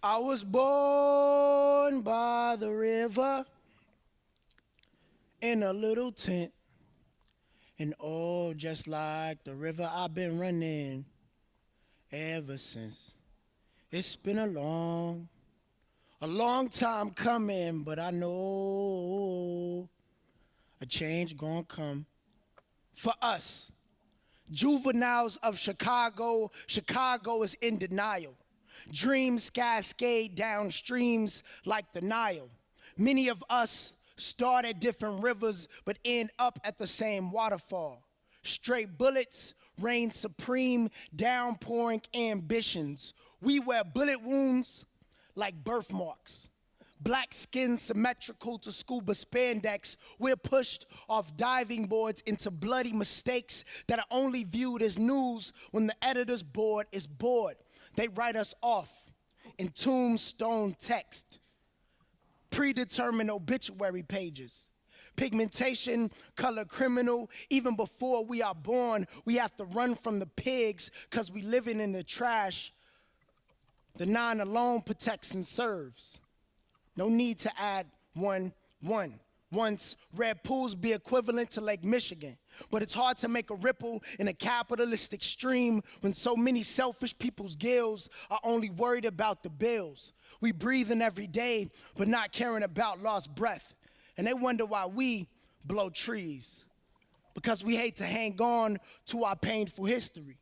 I was born by the river in a little tent. And oh, just like the river, I've been running ever since. It's been a long time coming, but I know a change gonna come for us. Juveniles of Chicago, Chicago is in denial. Dreams cascade down streams like the Nile. Many of us start at different rivers but end up at the same waterfall. Straight bullets reign supreme, downpouring ambitions. We wear bullet wounds like birthmarks. Black skin symmetrical to scuba spandex. We're pushed off diving boards into bloody mistakes that are only viewed as news when the editor's board is bored. They write us off in tombstone text, predetermined obituary pages. Pigmentation, color criminal, even before we are born, we have to run from the pigs because we living in the trash. The nine alone protects and serves. No need to add one. Once red pools be equivalent to Lake Michigan. But it's hard to make a ripple in a capitalistic stream when so many selfish people's gills are only worried about the bills. We breathing every day, but not caring about lost breath. And they wonder why we blow trees. Because we hate to hang on to our painful history.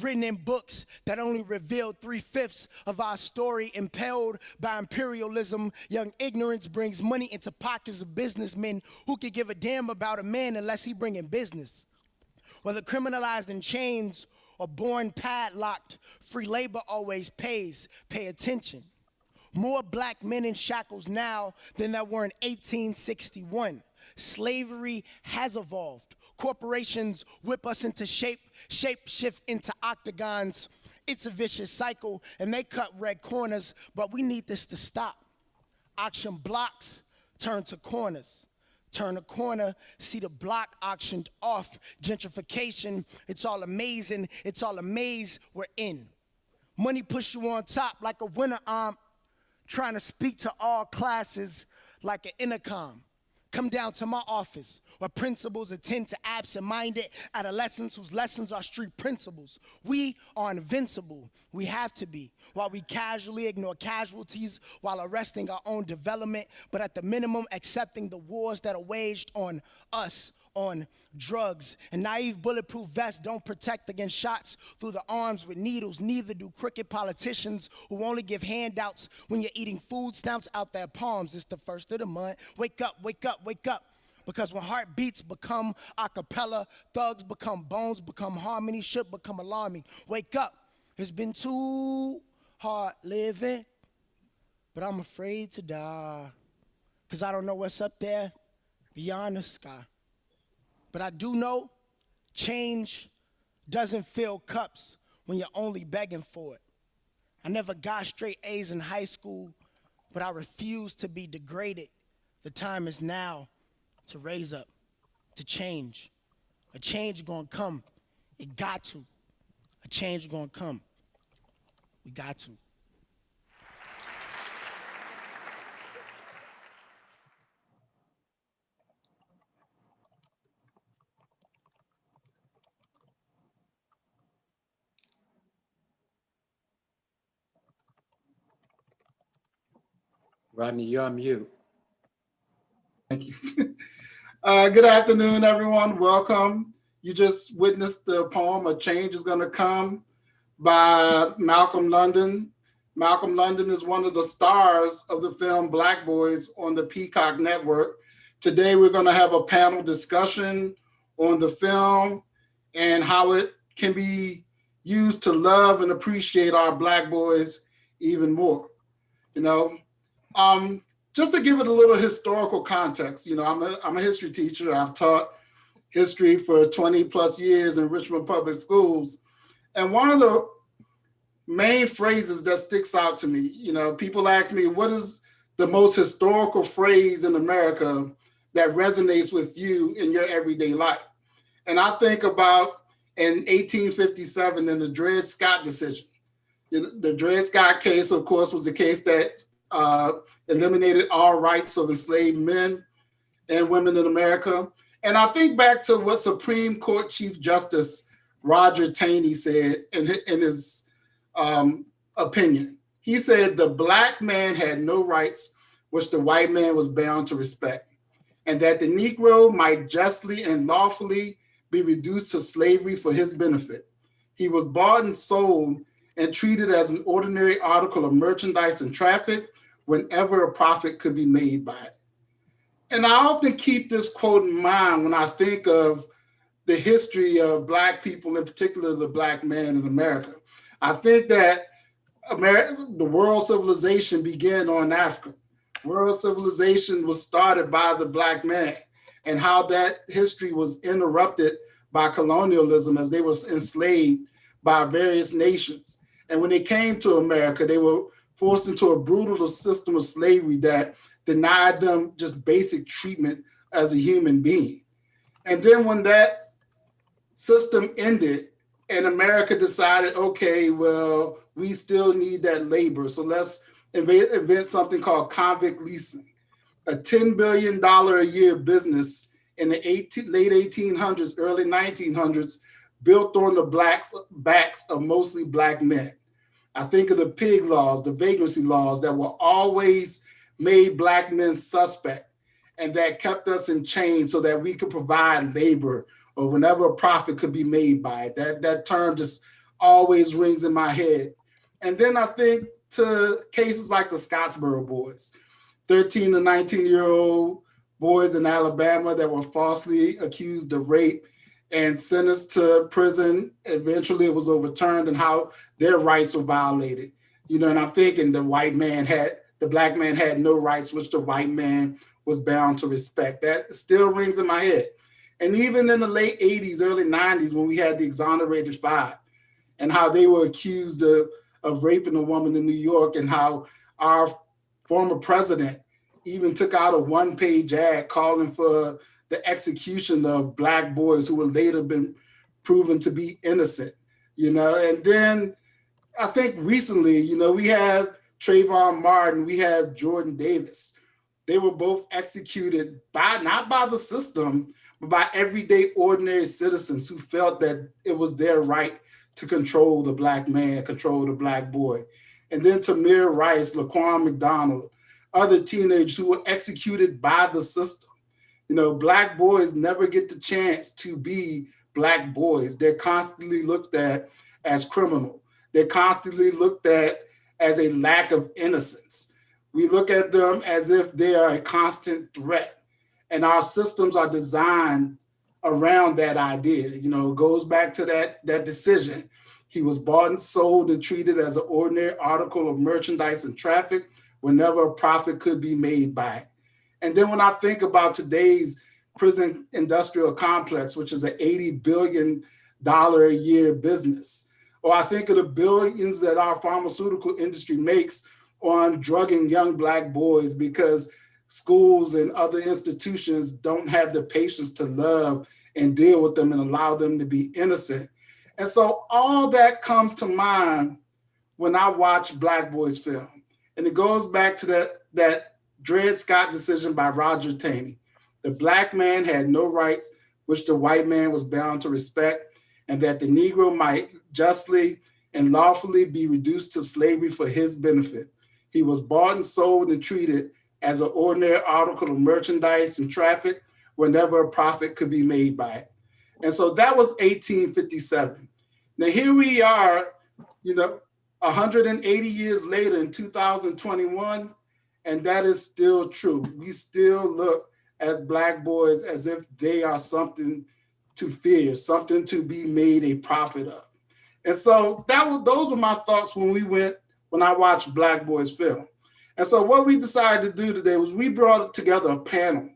Written in books that only revealed 3/5 of our story, impelled by imperialism. Young ignorance brings money into pockets of businessmen who could give a damn about a man unless he bring in business. Whether criminalized in chains or born padlocked, free labor always pays. Pay attention. More black men in shackles now than there were in 1861. Slavery has evolved. Corporations whip us into shape shift into octagons. It's a vicious cycle, and they cut red corners, but we need this to stop. Auction blocks turn to corners. Turn a corner, see the block auctioned off. Gentrification, it's all amazing. It's all a maze we're in. Money push you on top like a winner trying to speak to all classes like an intercom. Come down to my office where principals attend to absent-minded adolescents whose lessons are street principles. We are invincible. We have to be. While we casually ignore casualties while arresting our own development, but at the minimum accepting the wars that are waged on us, on drugs. And naive bulletproof vests don't protect against shots through the arms with needles. Neither do crooked politicians who only give handouts when you're eating food stamps out their palms. It's the first of the month. Wake up, wake up, wake up. Because when heartbeats become a cappella, thugs become bones, become harmony, should become alarming. Wake up. It's been too hard living, but I'm afraid to die. Because I don't know what's up there beyond the sky. But I do know change doesn't fill cups when you're only begging for it. I never got straight A's in high school, but I refuse to be degraded. The time is now to raise up, to change. A change gonna come. It got to. A change gonna come. We got to. Rodney, you're on mute. Thank you. Good afternoon, everyone. Welcome. You just witnessed the poem, A Change is Gonna Come by Malcolm London. Malcolm London is one of the stars of the film Black Boys on the Peacock Network. Today, we're gonna have a panel discussion on the film and how it can be used to love and appreciate our Black boys even more. You know, just to give it a little historical context, you know, I'm a history teacher. I've taught history for 20 plus years in Richmond Public Schools. And one of the main phrases that sticks out to me, you know, people ask me, what is the most historical phrase in America that resonates with you in your everyday life? And I think about in 1857 in the Dred Scott decision, The Dred Scott case, of course, was the case that eliminated all rights of enslaved men and women in America. And I think back to what Supreme Court Chief Justice Roger Taney said in his opinion. He said the black man had no rights which the white man was bound to respect, and that the Negro might justly and lawfully be reduced to slavery for his benefit. He was bought and sold and treated as an ordinary article of merchandise and traffic whenever a profit could be made by it. And I often keep this quote in mind when I think of the history of Black people, in particular the Black man in America. I think that the world civilization began on Africa. World civilization was started by the Black man, and how that history was interrupted by colonialism as they were enslaved by various nations. And when they came to America, they were forced into a brutal system of slavery that denied them just basic treatment as a human being. And then when that system ended and America decided, okay, well, we still need that labor, so let's invent something called convict leasing, a $10 billion a year business in the late 1800s, early 1900s, built on the backs of mostly Black men. I think of the pig laws, the vagrancy laws that were always made Black men suspect, and that kept us in chains so that we could provide labor or whenever a profit could be made by it. That term just always rings in my head. And then I think to cases like the Scottsboro boys, 13 to 19-year-old boys in Alabama that were falsely accused of rape and sentenced to prison. Eventually it was overturned, and how their rights were violated. And I'm thinking the Black man had no rights, which the white man was bound to respect. That still rings in my head. And even in the late 80s, early 90s, when we had the exonerated five and how they were accused of raping a woman in New York, and how our former president even took out a one-page ad calling for the execution of Black boys who were later been proven to be innocent. And then I think recently, we have Trayvon Martin, we have Jordan Davis. They were both executed not by the system, but by everyday ordinary citizens who felt that it was their right to control the Black man, control the Black boy. And then Tamir Rice, Laquan McDonald, other teenagers who were executed by the system. Black boys never get the chance to be Black boys. They're constantly looked at as criminal. They're constantly looked at as a lack of innocence. We look at them as if they are a constant threat. And our systems are designed around that idea. It goes back to that decision. He was bought and sold and treated as an ordinary article of merchandise and traffic whenever a profit could be made by it. And then when I think about today's prison industrial complex, which is an $80 billion a year business, or I think of the billions that our pharmaceutical industry makes on drugging young Black boys because schools and other institutions don't have the patience to love and deal with them and allow them to be innocent. And so all that comes to mind when I watch Black Boys film. And it goes back to that Dred Scott decision by Roger Taney. The Black man had no rights, which the white man was bound to respect, and that the Negro might justly and lawfully be reduced to slavery for his benefit. He was bought and sold and treated as an ordinary article of merchandise and traffic whenever a profit could be made by it. And so that was 1857. Now here we are, 180 years later in 2021, and that is still true. We still look at Black boys as if they are something to fear, something to be made a profit of. And so those were my thoughts when I watched Black Boys film. And so what we decided to do today was we brought together a panel,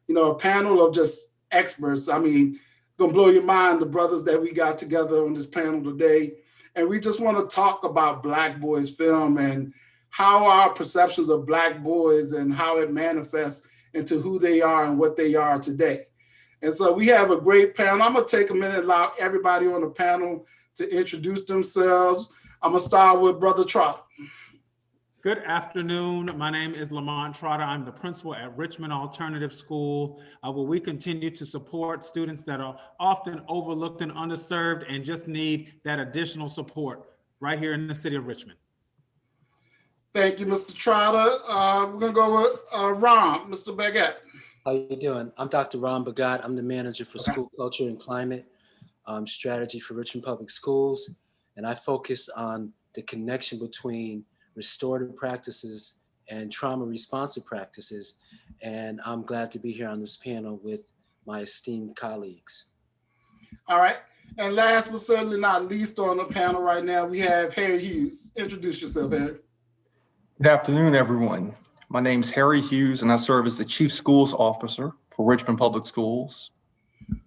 a panel of just experts. I mean, gonna blow your mind, the brothers that we got together on this panel today. And we just want to talk about Black Boys film and how our perceptions of Black boys and how it manifests into who they are and what they are today. And so we have a great panel. I'm gonna take a minute and allow everybody on the panel to introduce themselves. I'm gonna start with Brother Trotter. Good afternoon. My name is Lamont Trotter. I'm the principal at Richmond Alternative School, where we continue to support students that are often overlooked and underserved and just need that additional support right here in the city of Richmond. Thank you, Mr. Trotter. We're gonna go with Ron, Mr. Baguette. How you doing? I'm Dr. Ron Bagat. I'm the manager for school culture and climate strategy for Richmond Public Schools. And I focus on the connection between restorative practices and trauma responsive practices. And I'm glad to be here on this panel with my esteemed colleagues. All right. And last but certainly not least on the panel right now, we have Harry Hughes. Introduce yourself, Harry. Good afternoon, everyone. My name is Harry Hughes, and I serve as the Chief Schools Officer for Richmond Public Schools.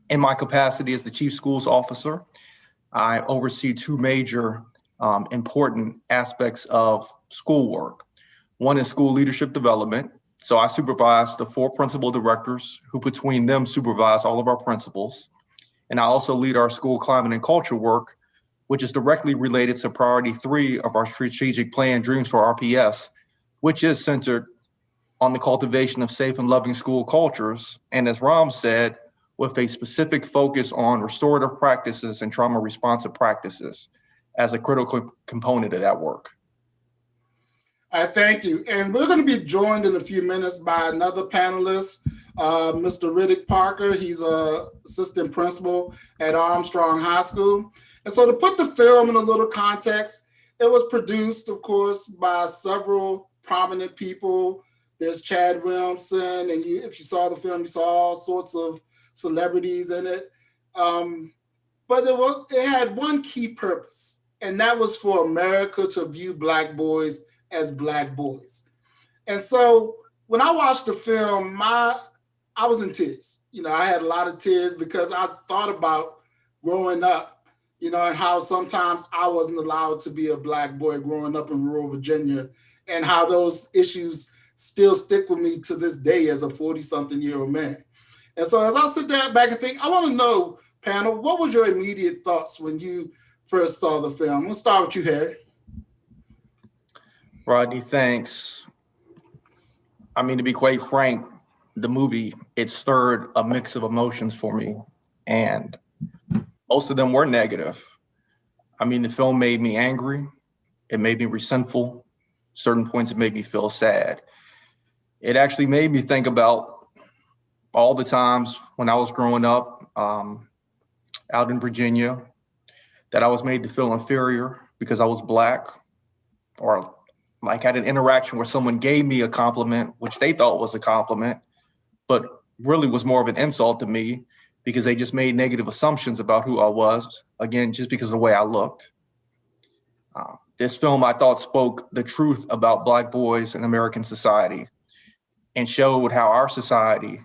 In my capacity as the Chief Schools Officer, I oversee two major important aspects of schoolwork. One is school leadership development. So I supervise the 4 principal directors who between them supervise all of our principals. And I also lead our school climate and culture work, which is directly related to priority 3 of our strategic plan, Dreams for RPS, which is centered on the cultivation of safe and loving school cultures. And as Ram said, with a specific focus on restorative practices and trauma responsive practices as a critical component of that work. All right, thank you. And we're going to be joined in a few minutes by another panelist, Mr. Riddick Parker. He's an assistant principal at Armstrong High School. And so to put the film in a little context, it was produced, of course, by several prominent people. There's Chad Williamson, and if you saw the film, you saw all sorts of celebrities in it. But it had one key purpose, and that was for America to view Black boys as Black boys. And so when I watched the film, I was in tears. I had a lot of tears because I thought about growing up, and how sometimes I wasn't allowed to be a Black boy growing up in rural Virginia, and how those issues still stick with me to this day as a 40-something-year-old man. And so as I sit there back and think, I want to know, panel, what was your immediate thoughts when you first saw the film? I'm going to start with you, Harry. Rodney, thanks. I mean, to be quite frank, the movie, it stirred a mix of emotions for me, and most of them were negative. I mean, the film made me angry. It made me resentful. Certain points, it made me feel sad. It actually made me think about all the times when I was growing up out in Virginia that I was made to feel inferior because I was Black, or like had an interaction where someone gave me a compliment, which they thought was a compliment, but really was more of an insult to me because they just made negative assumptions about who I was, again, just because of the way I looked. This film, I thought, spoke the truth about Black boys in American society and showed how our society,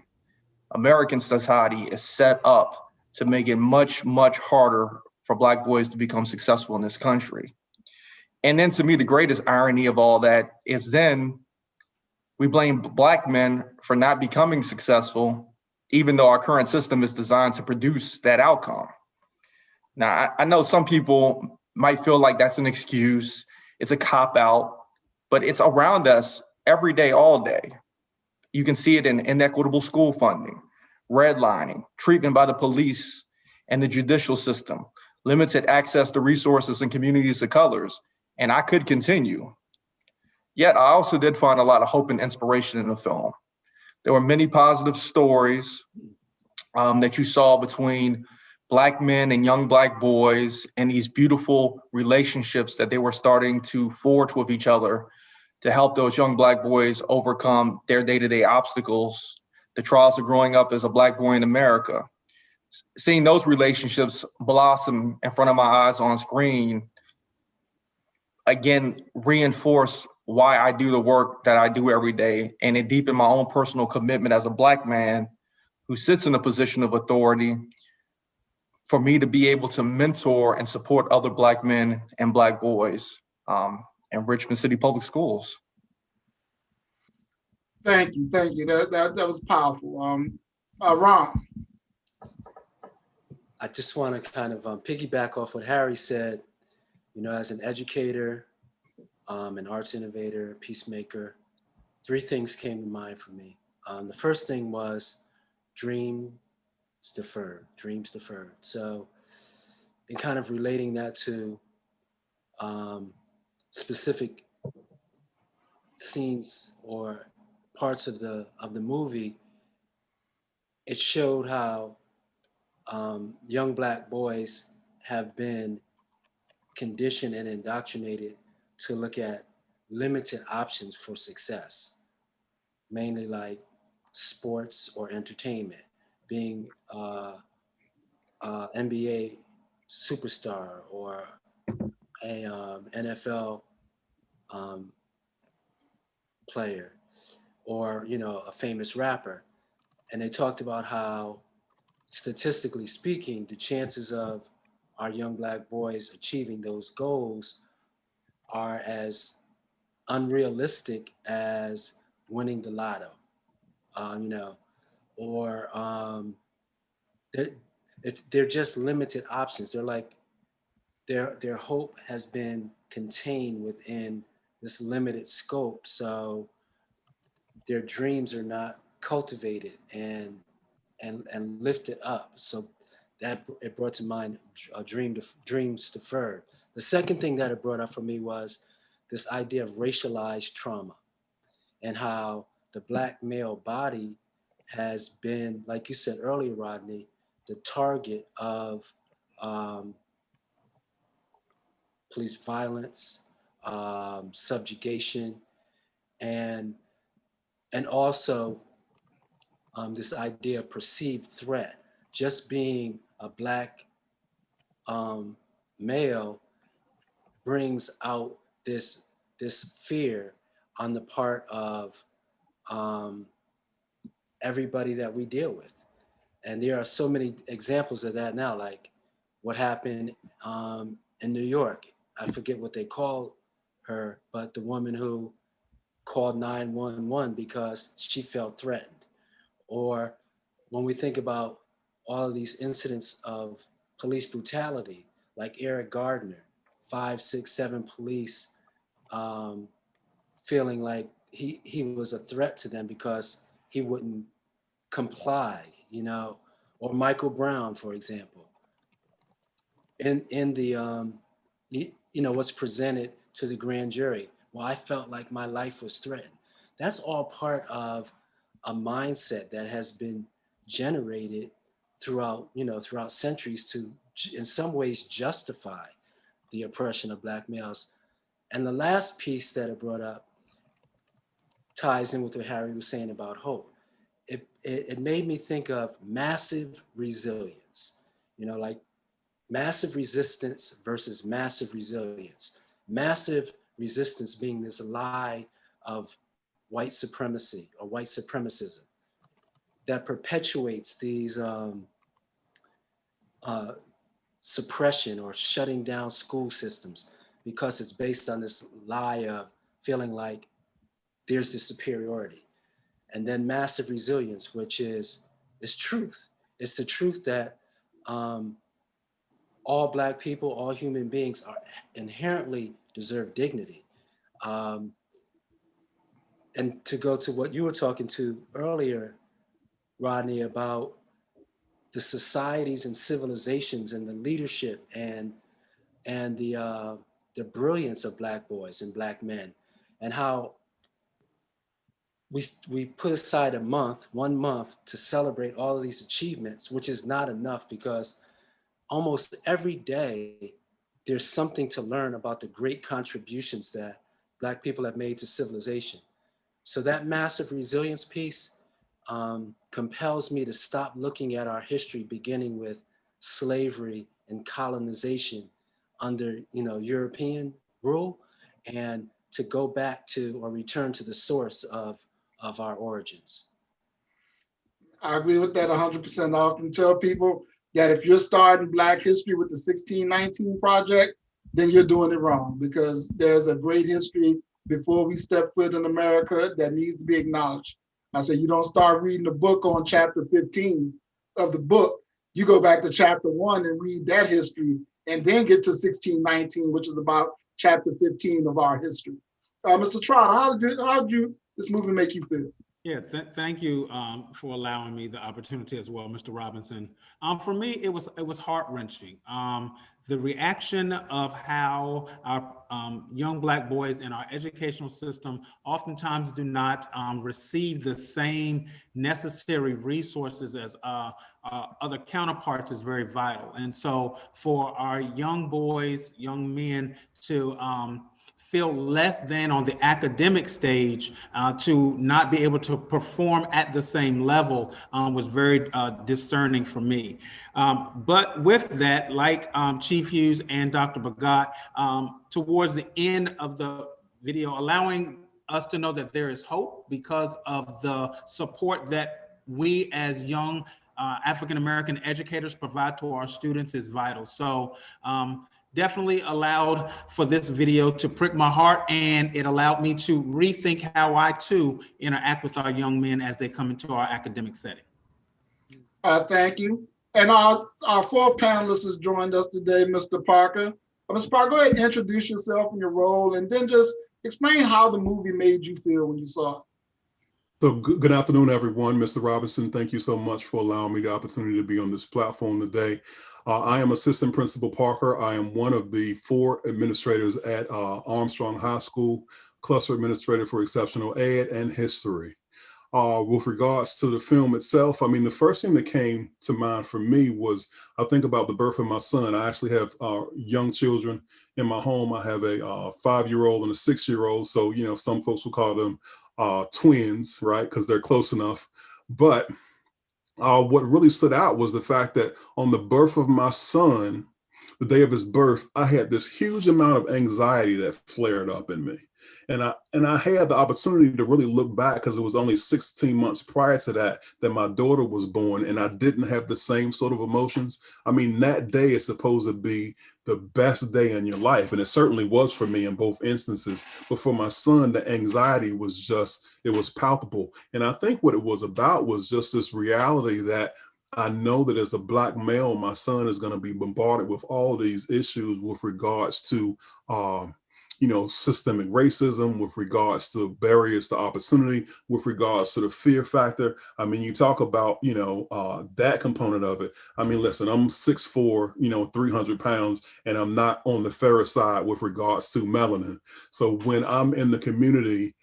American society, is set up to make it much, much harder for Black boys to become successful in this country. And then to me, the greatest irony of all that is then we blame Black men for not becoming successful, even though our current system is designed to produce that outcome. Now, I know some people might feel like that's an excuse, it's a cop-out, but it's around us every day, all day. You can see it in inequitable school funding, redlining, treatment by the police and the judicial system, limited access to resources in communities of colors, and I could continue. Yet I also did find a lot of hope and inspiration in the film. There were many positive stories that you saw between Black men and young Black boys and these beautiful relationships that they were starting to forge with each other to help those young Black boys overcome their day-to-day obstacles, the trials of growing up as a Black boy in America. Seeing those relationships blossom in front of my eyes on screen, again, reinforce why I do the work that I do every day, and it deepened my own personal commitment as a Black man who sits in a position of authority for me to be able to mentor and support other Black men and Black boys in Richmond City Public Schools. Thank you. That was powerful. Ron. I just want to kind of piggyback off what Harry said. as an educator, an arts innovator, peacemaker, three things came to mind for me. The first thing was dreams dreams deferred. So, in kind of relating that to specific scenes or parts of the movie, it showed how young Black boys have been conditioned and indoctrinated to look at limited options for success, mainly like sports or entertainment, being NBA superstar or a NFL player, or a famous rapper. And they talked about how, statistically speaking, the chances of our young Black boys achieving those goals are as unrealistic as winning the lotto, or they're, they're just limited options. They're like, their hope has been contained within this limited scope. So their dreams are not cultivated and lifted up. So that it brought to mind dreams deferred. The second thing that it brought up for me was this idea of racialized trauma, and how the Black male body has been, like you said earlier, Rodney, the target of police violence, subjugation, and also this idea of perceived threat. Just being a Black male brings out this fear on the part of everybody that we deal with. And there are so many examples of that now, like what happened in New York. I forget what they called her, but the woman who called 911 because she felt threatened. Or when we think about all of these incidents of police brutality, like Eric Gardner, 5, 6, 7 police feeling like he was a threat to them because he wouldn't comply, or Michael Brown, for example, in the what's presented to the grand jury. Well, I felt like my life was threatened. That's all part of a mindset that has been generated throughout centuries to, in some ways, justify the oppression of Black males. And the last piece that it brought up ties in with what Harry was saying about hope. It made me think of massive resilience, like massive resistance versus massive resilience. Massive resistance being this lie of white supremacy or white supremacism that perpetuates these suppression or shutting down school systems, because it's based on this lie of feeling like there's this superiority. And then massive resilience, which is truth. It's the truth that all Black people, all human beings are inherently deserve dignity. And to go to what you were talking to earlier, Rodney, about the societies and civilizations and the leadership and the brilliance of Black boys and Black men, and how we put aside one month to celebrate all of these achievements, which is not enough, because almost every day there's something to learn about the great contributions that Black people have made to civilization. So that massive resilience piece compels me to stop looking at our history beginning with slavery and colonization under European rule, and to go back to or return to the source of our origins. I agree with that 100%. I often tell people that if you're starting Black history with the 1619 Project, then you're doing it wrong, because there's a great history before we step foot in America that needs to be acknowledged. I say you don't start reading the book on chapter 15 of the book. You go back to chapter 1 and read that history, and then get to 1619, which is about chapter 15 of our history. Mr. Trotter, how did this movie make you feel? Yeah, thank you for allowing me the opportunity as well, Mr. Robinson. For me, it was heart-wrenching. The reaction of how our young Black boys in our educational system oftentimes do not receive the same necessary resources as other counterparts is very vital. And so for our young boys, young men to feel less than on the academic stage, to not be able to perform at the same level was very discerning for me. But with that, like Chief Hughes and Dr. Bagat, towards the end of the video, allowing us to know that there is hope because of the support that we as young African-American educators provide to our students is vital. So definitely allowed for this video to prick my heart, and it allowed me to rethink how I too interact with our young men as they come into our academic setting. Thank you. And our four panelists has joined us today, Mr. Parker. Mr. Parker, go ahead and introduce yourself and your role, and then just explain how the movie made you feel when you saw it. So good afternoon, everyone. Mr. Robinson, thank you so much for allowing me the opportunity to be on this platform today. I am Assistant Principal Parker. I am one of the 4 administrators at Armstrong High School, Cluster Administrator for Exceptional Ed and History. With regards to the film itself, I mean, the first thing that came to mind for me was, I think about the birth of my son. I actually have young children in my home. I have a 5-year-old and a 6-year-old. So, you know, some folks will call them twins, right? Because they're close enough. But what really stood out was the fact that on the birth of my son, the day of his birth, I had this huge amount of anxiety that flared up in me. And I had the opportunity to really look back, because it was only 16 months prior to that my daughter was born, and I didn't have the same sort of emotions. I mean, that day is supposed to be the best day in your life, and it certainly was for me in both instances. But for my son, the anxiety was just, it was palpable. And I think what it was about was just this reality that I know that as a Black male, my son is going to be bombarded with all these issues with regards to you know, systemic racism, with regards to barriers to opportunity, with regards to the fear factor. I mean, you talk about, you know, that component of it. I mean, listen, I'm 6'4", you know, 300 pounds, and I'm not on the fairer side with regards to melanin. So when I'm in the community,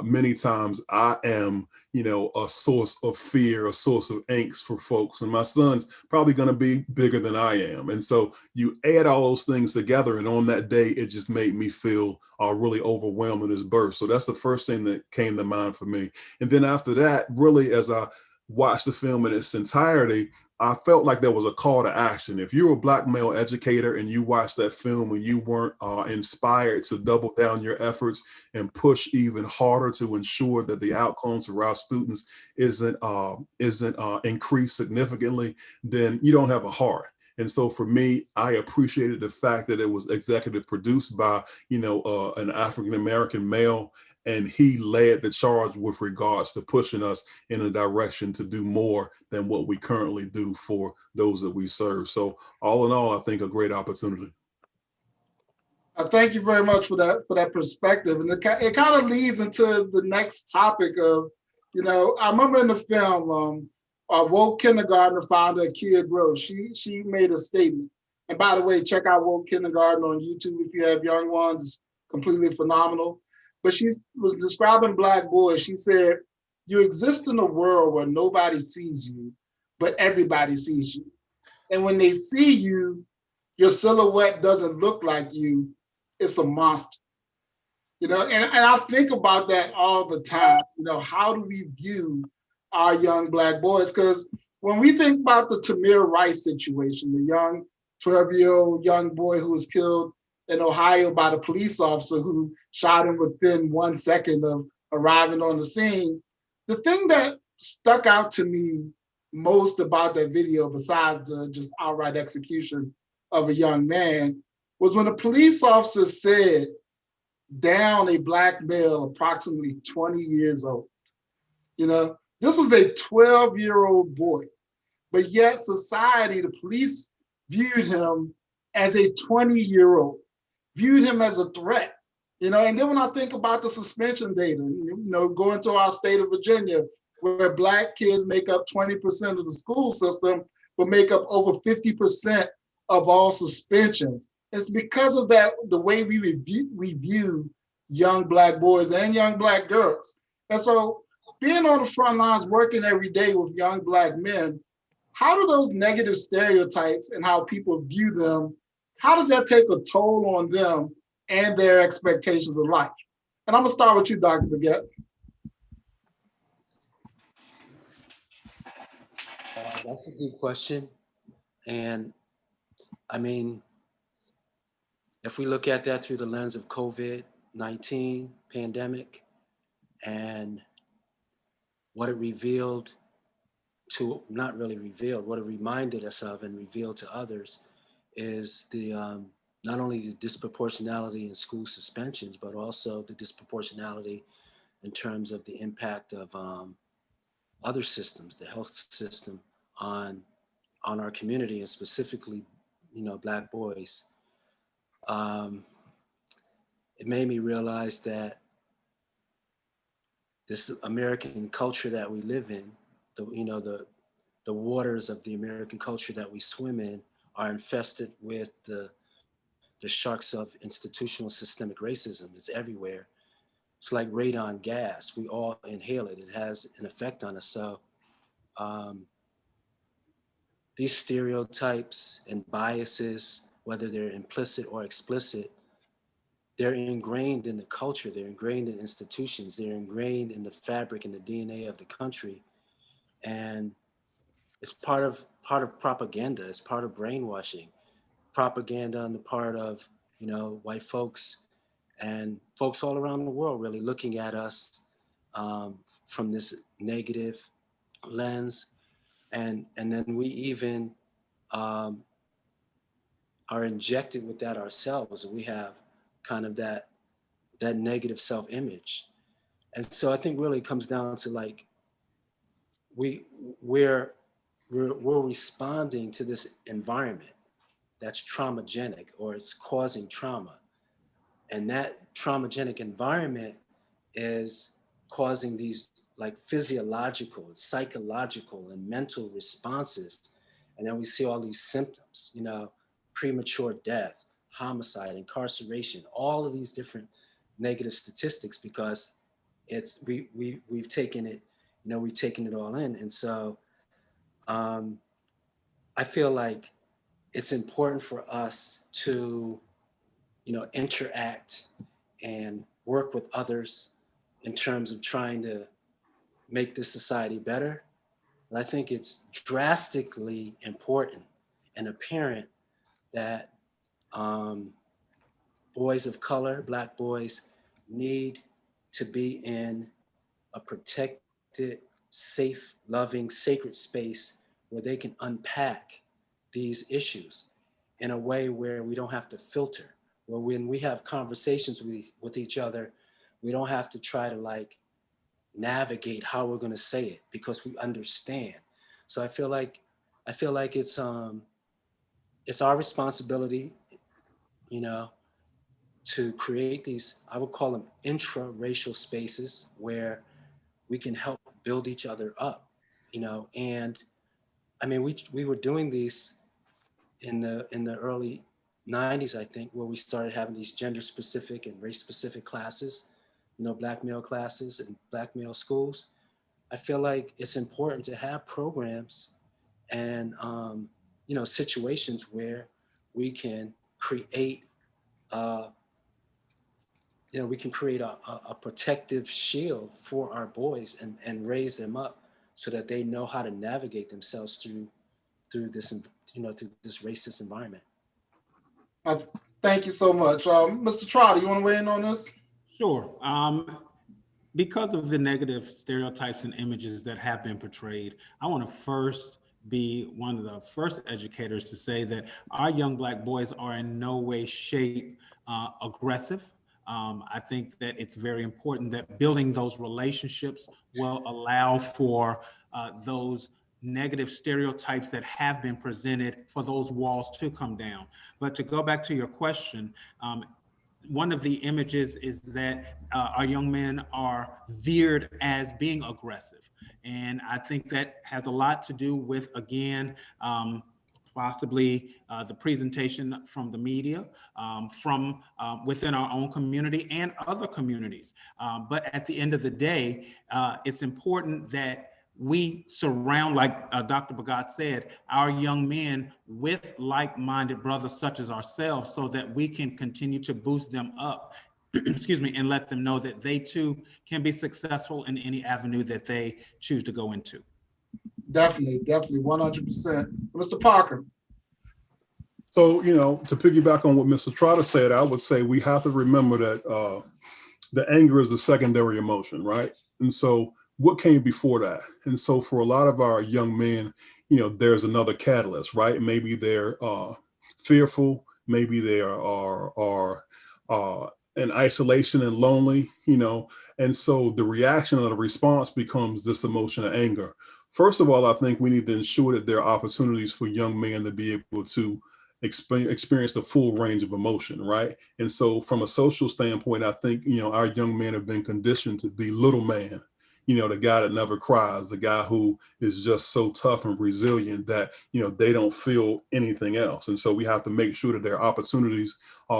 many times I am, you know, a source of fear, a source of angst for folks. And my son's probably going to be bigger than I am. And so you add all those things together, and on that day, it just made me feel really overwhelmed in his birth. So that's the first thing that came to mind for me. And then after that, really, as I watched the film in its entirety, I felt like there was a call to action. If you're a Black male educator and you watch that film and you weren't inspired to double down your efforts and push even harder to ensure that the outcomes for our students isn't increased significantly, then you don't have a heart. And so for me, I appreciated the fact that it was executive produced by, you know, an African-American male, and he led the charge with regards to pushing us in a direction to do more than what we currently do for those that we serve. So all in all, I think a great opportunity. Thank you very much for that perspective. And it kind of leads into the next topic of, you know, I remember in the film, Woke Kindergartner founder Kia Gross, she made a statement. And by the way, check out Woke Kindergarten on YouTube if you have young ones. It's completely phenomenal. But she was describing Black boys. She said, you exist in a world where nobody sees you, but everybody sees you. And when they see you, your silhouette doesn't look like you. It's a monster. You know, and I think about that all the time. You know, how do we view our young Black boys? Because when we think about the Tamir Rice situation, the young 12-year-old young boy who was killed in Ohio by the police officer who shot him within 1 second of arriving on the scene. The thing that stuck out to me most about that video, besides the just outright execution of a young man, was when a police officer said, down a Black male approximately 20 years old. You know, this was a 12-year-old boy, but yet society, the police viewed him as a 20-year-old, viewed him as a threat. And then when I think about the suspension data, going to our state of Virginia, where Black kids make up 20% of the school system, but make up over 50% of all suspensions. It's because of that, the way we view young Black boys and young Black girls. And so being on the front lines, working every day with young Black men, how do those negative stereotypes and how people view them, how does that take a toll on them and their expectations of life? And I'm gonna start with you, Dr. Baguette. That's a good question. And I mean, if we look at that through the lens of COVID-19 pandemic and what it revealed to, not really revealed, what it reminded us of and revealed to others is the not only the disproportionality in school suspensions, but also the disproportionality in terms of the impact of other systems, the health system on our community, and specifically, Black boys. It made me realize that this American culture that we live in, the waters of the American culture that we swim in are infested with the sharks of institutional systemic racism. It's everywhere. It's like radon gas. We all inhale it. It has an effect on us. So these stereotypes and biases, whether they're implicit or explicit, they're ingrained in the culture, they're ingrained in institutions, they're ingrained in the fabric and the DNA of the country. And it's part of propaganda, it's part of brainwashing. Propaganda on the part of, white folks and folks all around the world really looking at us from this negative lens. And then we even are injected with that ourselves. We have kind of that negative self-image. And so I think really it comes down to like, we're responding to this environment that's traumagenic or it's causing trauma. And that traumagenic environment is causing these like physiological, psychological, and mental responses. And then we see all these symptoms, premature death, homicide, incarceration, all of these different negative statistics because we've taken it, we've taken it all in. And so I feel like it's important for us to, interact and work with others in terms of trying to make this society better. And I think it's drastically important and apparent that boys of color, Black boys, need to be in a protected, safe, loving, sacred space where they can unpack these issues in a way where we don't have to filter, where when we have conversations with each other, we don't have to try to like navigate how we're going to say it because we understand. So I feel like it's our responsibility, to create these, I would call them intra-racial spaces where we can help build each other up, and I mean, we were doing these in the early 90s, I think, where we started having these gender specific and race specific classes, Black male classes and Black male schools. I feel like it's important to have programs and, situations where we can create, a protective shield for our boys and raise them up so that they know how to navigate themselves through this, through this racist environment. Thank you so much. Mr. Trotter, you want to weigh in on this? Sure. Because of the negative stereotypes and images that have been portrayed, I want to first be one of the first educators to say that our young Black boys are in no way, shape aggressive. I think that it's very important that building those relationships will allow for those negative stereotypes that have been presented for those walls to come down. But to go back to your question, one of the images is that our young men are veered as being aggressive. And I think that has a lot to do with, again, possibly the presentation from the media, from within our own community and other communities. But at the end of the day, it's important that we surround, like Dr. Bagat said, our young men with like-minded brothers such as ourselves, so that we can continue to boost them up, excuse me, and let them know that they too can be successful in any avenue that they choose to go into. Definitely, 100%. Mr. Parker. So, to piggyback on what Mr. Trotter said, I would say we have to remember that the anger is a secondary emotion, right? And so what came before that? And so for a lot of our young men, there's another catalyst, right? Maybe they're fearful, maybe they are in isolation and lonely, and so the reaction or the response becomes this emotion of anger. First of all, I think we need to ensure that there are opportunities for young men to be able to experience the full range of emotion, right? And so from a social standpoint, I think, our young men have been conditioned to be little man, the guy that never cries, the guy who is just so tough and resilient that, they don't feel anything else. And so we have to make sure that there are opportunities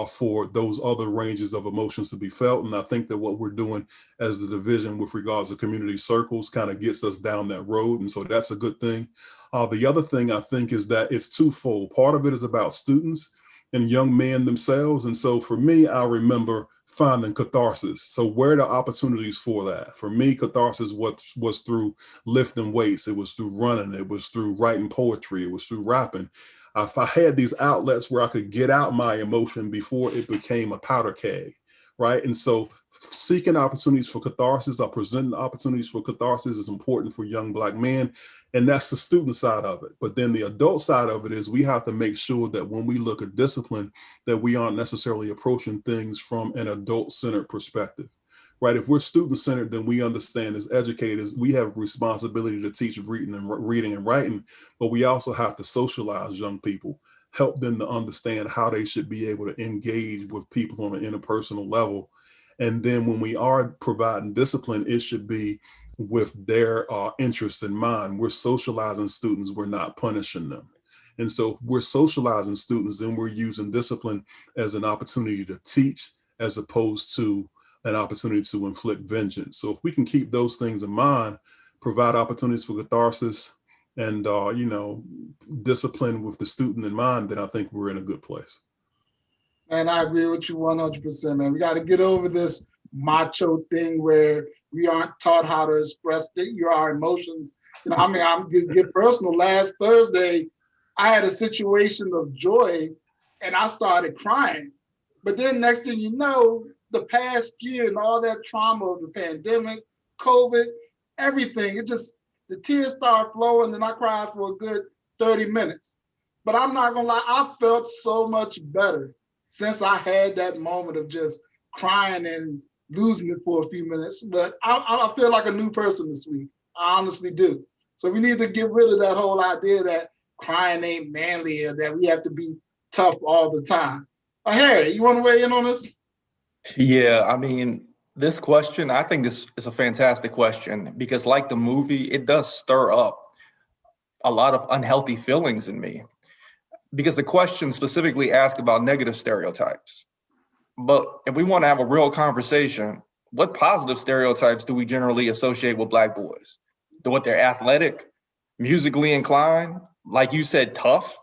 for those other ranges of emotions to be felt. And I think that what we're doing as the division with regards to community circles kind of gets us down that road. And so that's a good thing. The other thing I think is that it's twofold. Part of it is about students and young men themselves. And so for me, I remember finding catharsis. So where are the opportunities for that? For me, catharsis was through lifting weights. It was through running. It was through writing poetry. It was through rapping. If I had these outlets where I could get out my emotion before it became a powder keg, right? And so seeking opportunities for catharsis or presenting opportunities for catharsis is important for young Black men. And that's the student side of it. But then the adult side of it is we have to make sure that when we look at discipline, that we aren't necessarily approaching things from an adult-centered perspective, right? If we're student-centered, then we understand as educators, we have responsibility to teach reading and writing, but we also have to socialize young people, help them to understand how they should be able to engage with people on an interpersonal level. And then when we are providing discipline, it should be with their interests in mind. We're socializing students, we're not punishing them. And so we're socializing students, then we're using discipline as an opportunity to teach as opposed to an opportunity to inflict vengeance. So if we can keep those things in mind, provide opportunities for catharsis and, discipline with the student in mind, then I think we're in a good place. And I agree with you 100%, man. We got to get over this macho thing where we aren't taught how to express our emotions. I'm get personal. Last Thursday, I had a situation of joy and I started crying. But then next thing you know, the past year and all that trauma of the pandemic, COVID, everything, the tears started flowing and I cried for a good 30 minutes. But I'm not gonna lie, I felt so much better since I had that moment of just crying and losing it for a few minutes. But I feel like a new person this week. I honestly do. So we need to get rid of that whole idea that crying ain't manly or that we have to be tough all the time. Harry, you want to weigh in on this? Yeah, I mean, this question, I think this is a fantastic question because like the movie, it does stir up a lot of unhealthy feelings in me because the question specifically asks about negative stereotypes. But if we want to have a real conversation, what positive stereotypes do we generally associate with Black boys? What they're athletic, musically inclined, like you said, tough.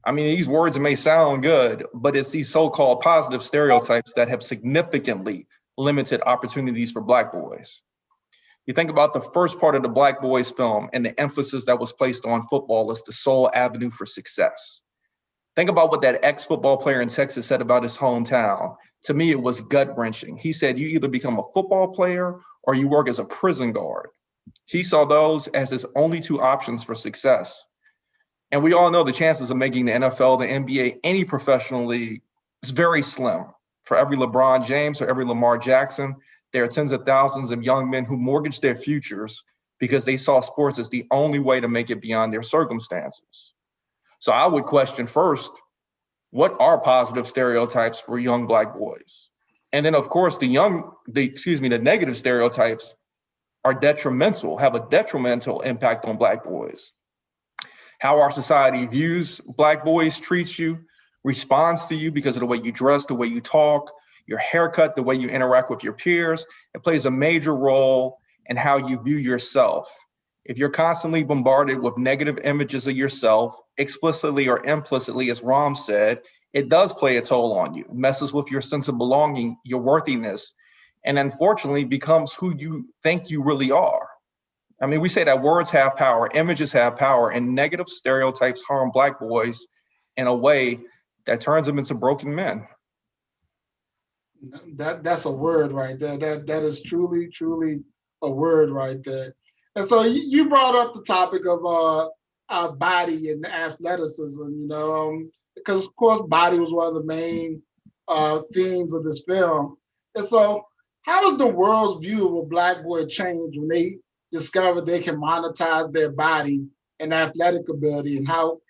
I mean, these words may sound good, but it's these so-called positive stereotypes that have significantly limited opportunities for Black boys. You think about the first part of the Black Boys film and the emphasis that was placed on football as the sole avenue for success. Think about what that ex-football player in Texas said about his hometown. To me, it was gut-wrenching. He said, you either become a football player or you work as a prison guard. He saw those as his only two options for success. And we all know the chances of making the NFL, the NBA, any professional league is very slim. For every LeBron James or every Lamar Jackson, there are tens of thousands of young men who mortgage their futures because they saw sports as the only way to make it beyond their circumstances. So I would question first, what are positive stereotypes for young Black boys? And then of course, the negative stereotypes are detrimental, have a detrimental impact on Black boys. How our society views Black boys, treats you, responds to you because of the way you dress, the way you talk, your haircut, the way you interact with your peers. It plays a major role in how you view yourself. If you're constantly bombarded with negative images of yourself, explicitly or implicitly, as Ram said, it does play a toll on you. It messes with your sense of belonging, your worthiness, and unfortunately becomes who you think you really are. I mean, we say that words have power, images have power, and negative stereotypes harm Black boys in a way that turns them into broken men. That's a word right there. That is truly, truly a word right there. And so you brought up the topic of our body and athleticism, because of course body was one of the main themes of this film. And so how does the world's view of a Black boy change when they discover they can monetize their body and athletic ability, and how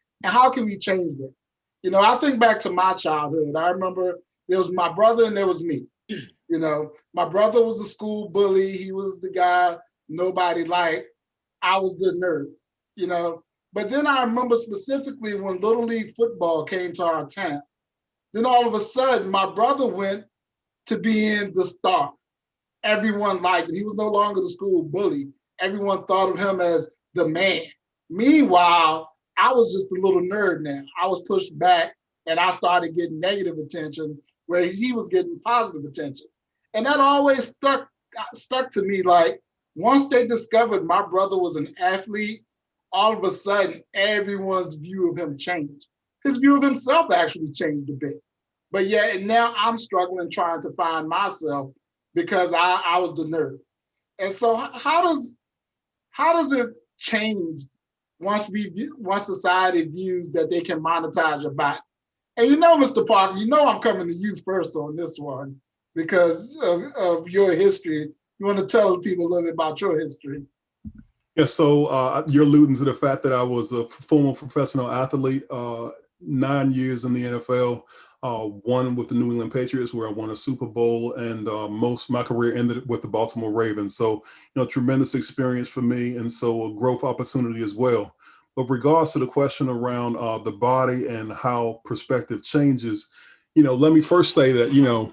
can we change that? I think back to my childhood. I remember there was my brother and there was me. My brother was a school bully. He was the guy nobody liked. I was the nerd, But then I remember specifically when Little League football came to our town. Then all of a sudden, my brother went to being the star. Everyone liked him. He was no longer the school bully. Everyone thought of him as the man. Meanwhile, I was just a little nerd now. I was pushed back and I started getting negative attention, whereas he was getting positive attention. And that always stuck to me. Like, once they discovered my brother was an athlete, all of a sudden, everyone's view of him changed. His view of himself actually changed a bit. But yeah, and now I'm struggling trying to find myself because I was the nerd. And so how does it change once society views that they can monetize your body? And Mr. Parker, I'm coming to you first on this one because of your history. You want to tell people a little bit about your history? Yeah, so you're alluding to the fact that I was a former professional athlete, 9 years in the NFL, one with the New England Patriots where I won a Super Bowl, and most of my career ended with the Baltimore Ravens. So, tremendous experience for me, and so a growth opportunity as well. But regards to the question around the body and how perspective changes, let me first say that,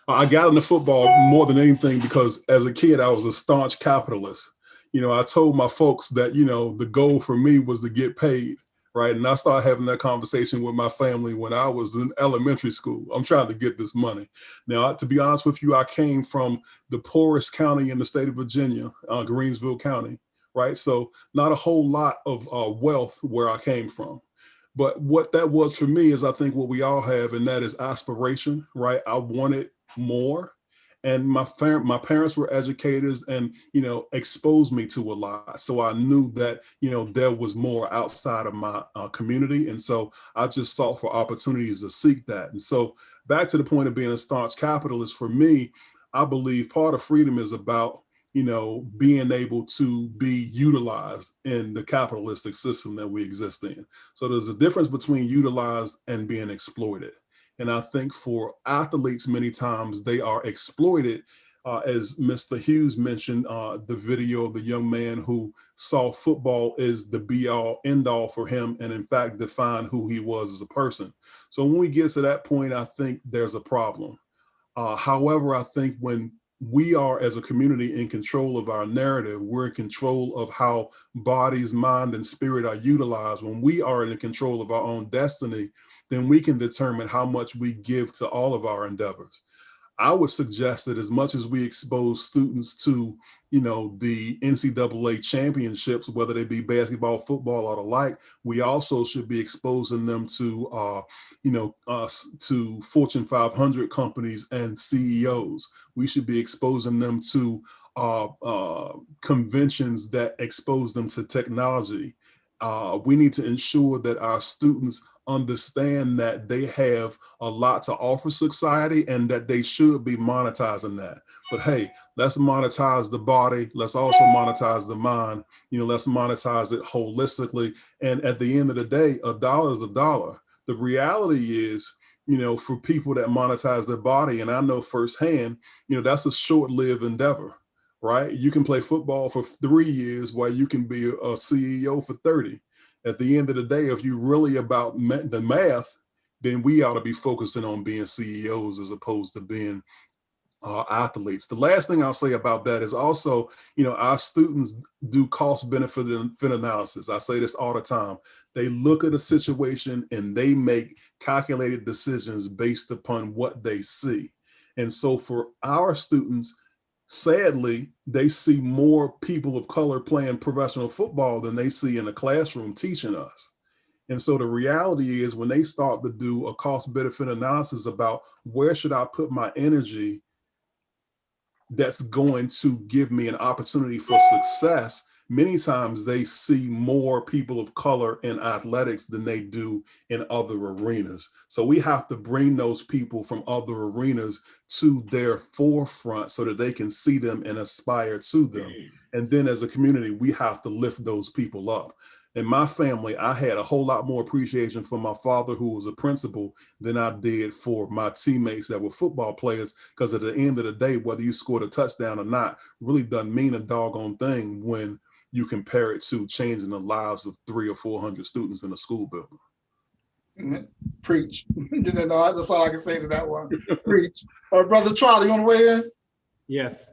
I got into football more than anything because as a kid, I was a staunch capitalist. I told my folks that, the goal for me was to get paid, right? And I started having that conversation with my family when I was in elementary school. I'm trying to get this money. Now, to be honest with you, I came from the poorest county in the state of Virginia, Greensville County, right? So not a whole lot of wealth where I came from. But what that was for me is I think what we all have, and that is aspiration, right? I wanted more. And my parents were educators and, exposed me to a lot. So I knew that, there was more outside of my community. And so I just sought for opportunities to seek that. And so back to the point of being a staunch capitalist, for me, I believe part of freedom is about, being able to be utilized in the capitalistic system that we exist in. So there's a difference between utilized and being exploited. And I think for athletes, many times they are exploited. As Mr. Hughes mentioned, the video of the young man who saw football as the be all end all for him and in fact defined who he was as a person. So when we get to that point, I think there's a problem. However, I think when we are as a community in control of our narrative, we're in control of how bodies, mind, and spirit are utilized. When we are in control of our own destiny, then we can determine how much we give to all of our endeavors. I would suggest that as much as we expose students to, the NCAA championships, whether they be basketball, football, or the like, we also should be exposing them to, to Fortune 500 companies and CEOs. We should be exposing them to conventions that expose them to technology. We need to ensure that our students understand that they have a lot to offer society and that they should be monetizing that. But hey, let's monetize the body. Let's also monetize the mind. Let's monetize it holistically. And at the end of the day, a dollar is a dollar. The reality is, for people that monetize their body, and I know firsthand, that's a short-lived endeavor, right? You can play football for 3 years while you can be a CEO for 30. At the end of the day, if you're really about the math, then we ought to be focusing on being CEOs as opposed to being athletes. The last thing I'll say about that is also, our students do cost benefit analysis. I say this all the time. They look at a situation and they make calculated decisions based upon what they see. And so for our students, sadly, they see more people of color playing professional football than they see in a classroom teaching us. And so the reality is when they start to do a cost benefit analysis about where should I put my energy that's going to give me an opportunity for success, many times they see more people of color in athletics than they do in other arenas. So we have to bring those people from other arenas to their forefront so that they can see them and aspire to them. And then as a community, we have to lift those people up. In my family, I had a whole lot more appreciation for my father, who was a principal, than I did for my teammates that were football players, because at the end of the day, whether you scored a touchdown or not really doesn't mean a doggone thing when you compare it to changing the lives of 300 or 400 students in a school building. Preach. That's all I can say to that one. Preach. Brother Trotter, you want to weigh in? Yes,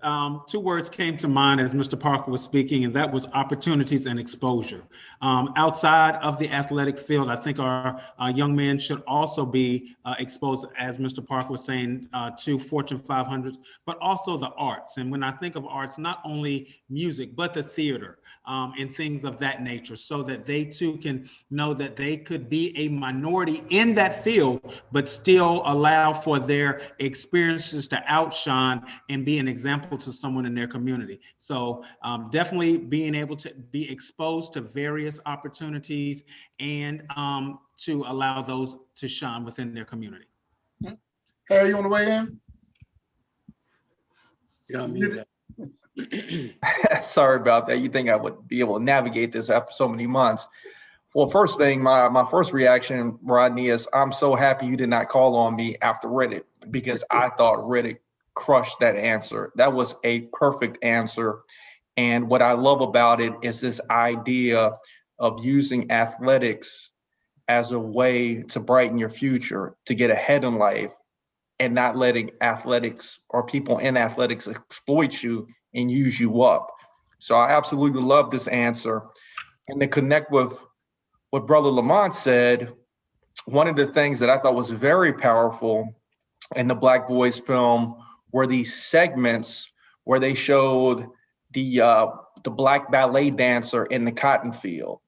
two words came to mind as Mr. Parker was speaking, and that was opportunities and exposure. Outside of the athletic field, I think our young men should also be exposed, as Mr. Parker was saying, to Fortune 500s, but also the arts. And when I think of arts, not only music, but the theater and things of that nature, so that they too can know that they could be a minority in that field, but still allow for their experiences to outshine and be an example to someone in their community. So definitely being able to be exposed to various opportunities and to allow those to shine within their community. Harry, you want to weigh in? You're on mute. Sorry about that. You think I would be able to navigate this after so many months? Well, first thing, my first reaction, Rodney, is I'm so happy you did not call on me after Riddick, because I thought Riddick crushed that answer. That was a perfect answer. And what I love about it is this idea of using athletics as a way to brighten your future, to get ahead in life, and not letting athletics or people in athletics exploit you and use you up. So I absolutely love this answer. And to connect with what Brother Lamont said, one of the things that I thought was very powerful in the Black Boys film were these segments where they showed the Black ballet dancer in the cotton field,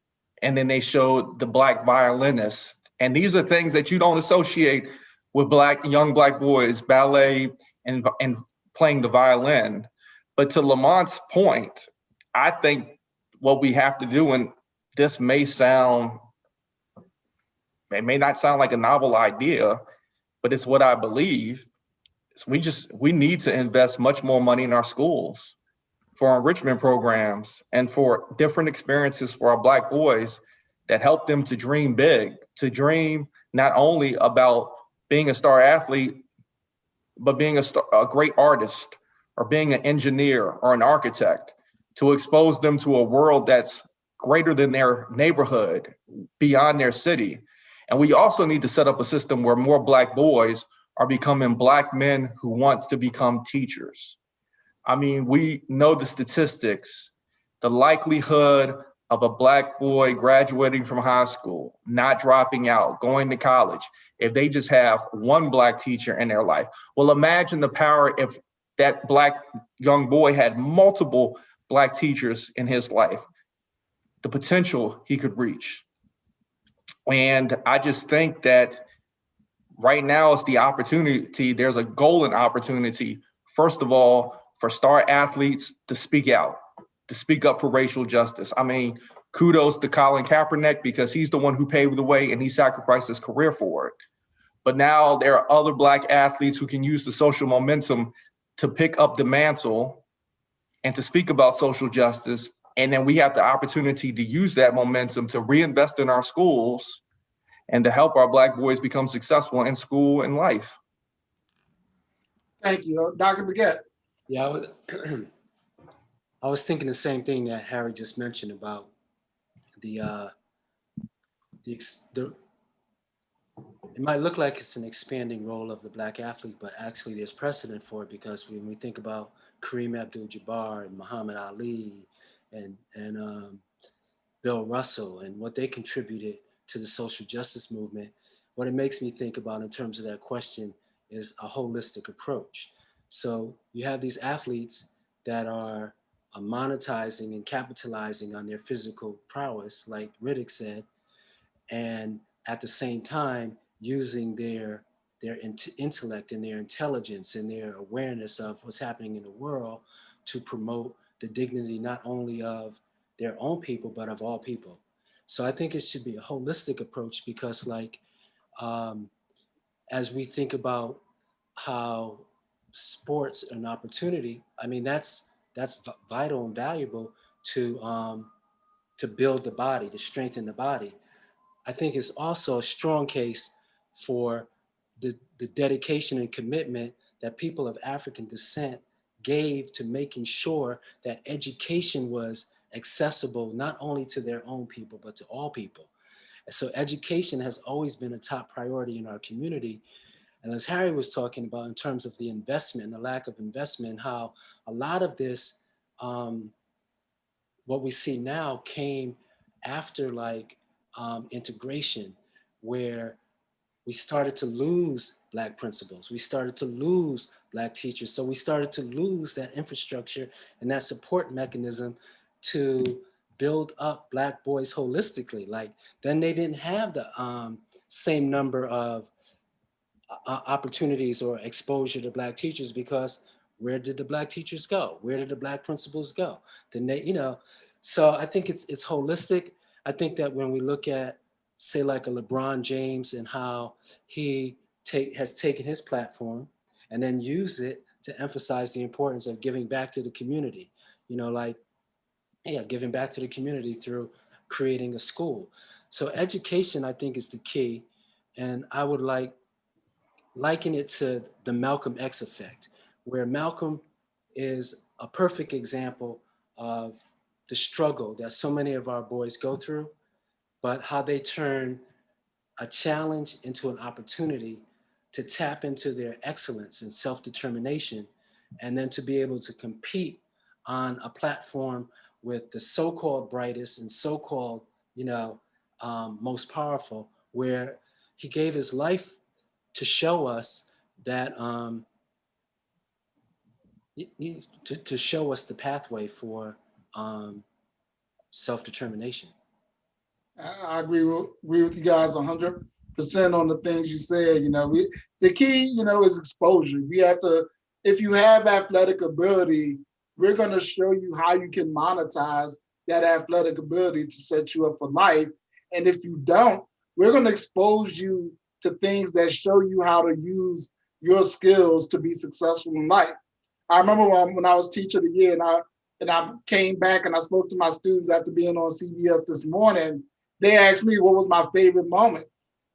and then they showed the Black violinist. And these are things that you don't associate with young Black boys, ballet and playing the violin. But to Lamont's point, I think what we have to do, and this may not sound like a novel idea, but it's what I believe. We need to invest much more money in our schools for enrichment programs and for different experiences for our Black boys that help them to dream big, to dream not only about being a star athlete, but being a great artist, or being an engineer or an architect, to expose them to a world that's greater than their neighborhood, beyond their city. And we also need to set up a system where more Black boys are becoming Black men who want to become teachers. I mean, we know the statistics, the likelihood of a Black boy graduating from high school, not dropping out, going to college, if they just have one Black teacher in their life. Well, imagine the power if that Black young boy had multiple Black teachers in his life, the potential he could reach. And I just think that right now is the opportunity. There's a golden opportunity, first of all, for star athletes to speak out, to speak up for racial justice. I mean, kudos to Colin Kaepernick because he's the one who paved the way and he sacrificed his career for it. But now there are other Black athletes who can use the social momentum to pick up the mantle and to speak about social justice. And then we have the opportunity to use that momentum to reinvest in our schools and to help our Black boys become successful in school and life. Thank you. Dr. Baguette. Yeah, I was thinking the same thing that Harry just mentioned about the it might look like it's an expanding role of the Black athlete, but actually there's precedent for it because when we think about Kareem Abdul-Jabbar and Muhammad Ali and Bill Russell and what they contributed to the social justice movement, what it makes me think about in terms of that question is a holistic approach. So you have these athletes that are monetizing and capitalizing on their physical prowess, like Riddick said, and at the same time using their intellect and their intelligence and their awareness of what's happening in the world to promote the dignity not only of their own people but of all people. So I think it should be a holistic approach because, like, as we think about how sports an opportunity, I mean that's vital and valuable to build the body, to strengthen the body. I think it's also a strong case for the dedication and commitment that people of African descent gave to making sure that education was accessible not only to their own people, but to all people. And so education has always been a top priority in our community. And as Harry was talking about in terms of the investment and the lack of investment, how a lot of this, what we see now came after integration, where we started to lose Black principals, we started to lose Black teachers. So we started to lose that infrastructure and that support mechanism to build up Black boys holistically. Like then they didn't have the same number of opportunities or exposure to Black teachers because where did the Black teachers go? Where did the Black principals go? Then they, so I think it's holistic. I think that when we look at, say, like a LeBron James and how he has taken his platform and then use it to emphasize the importance of giving back to the community, giving back to the community through creating a school. So education, I think, is the key. And I would liken it to the Malcolm X effect, where Malcolm is a perfect example of the struggle that so many of our boys go through, but how they turn a challenge into an opportunity to tap into their excellence and self-determination, and then to be able to compete on a platform with the so-called brightest and so-called, most powerful, where he gave his life to show us that, to show us the pathway for self-determination. I agree with you guys 100% on the things you said. The key, is exposure. We have to, if you have athletic ability, we're going to show you how you can monetize that athletic ability to set you up for life. And if you don't, we're going to expose you to things that show you how to use your skills to be successful in life. I remember when I was teacher of the year and I came back and I spoke to my students after being on CBS This Morning. They asked me what was my favorite moment.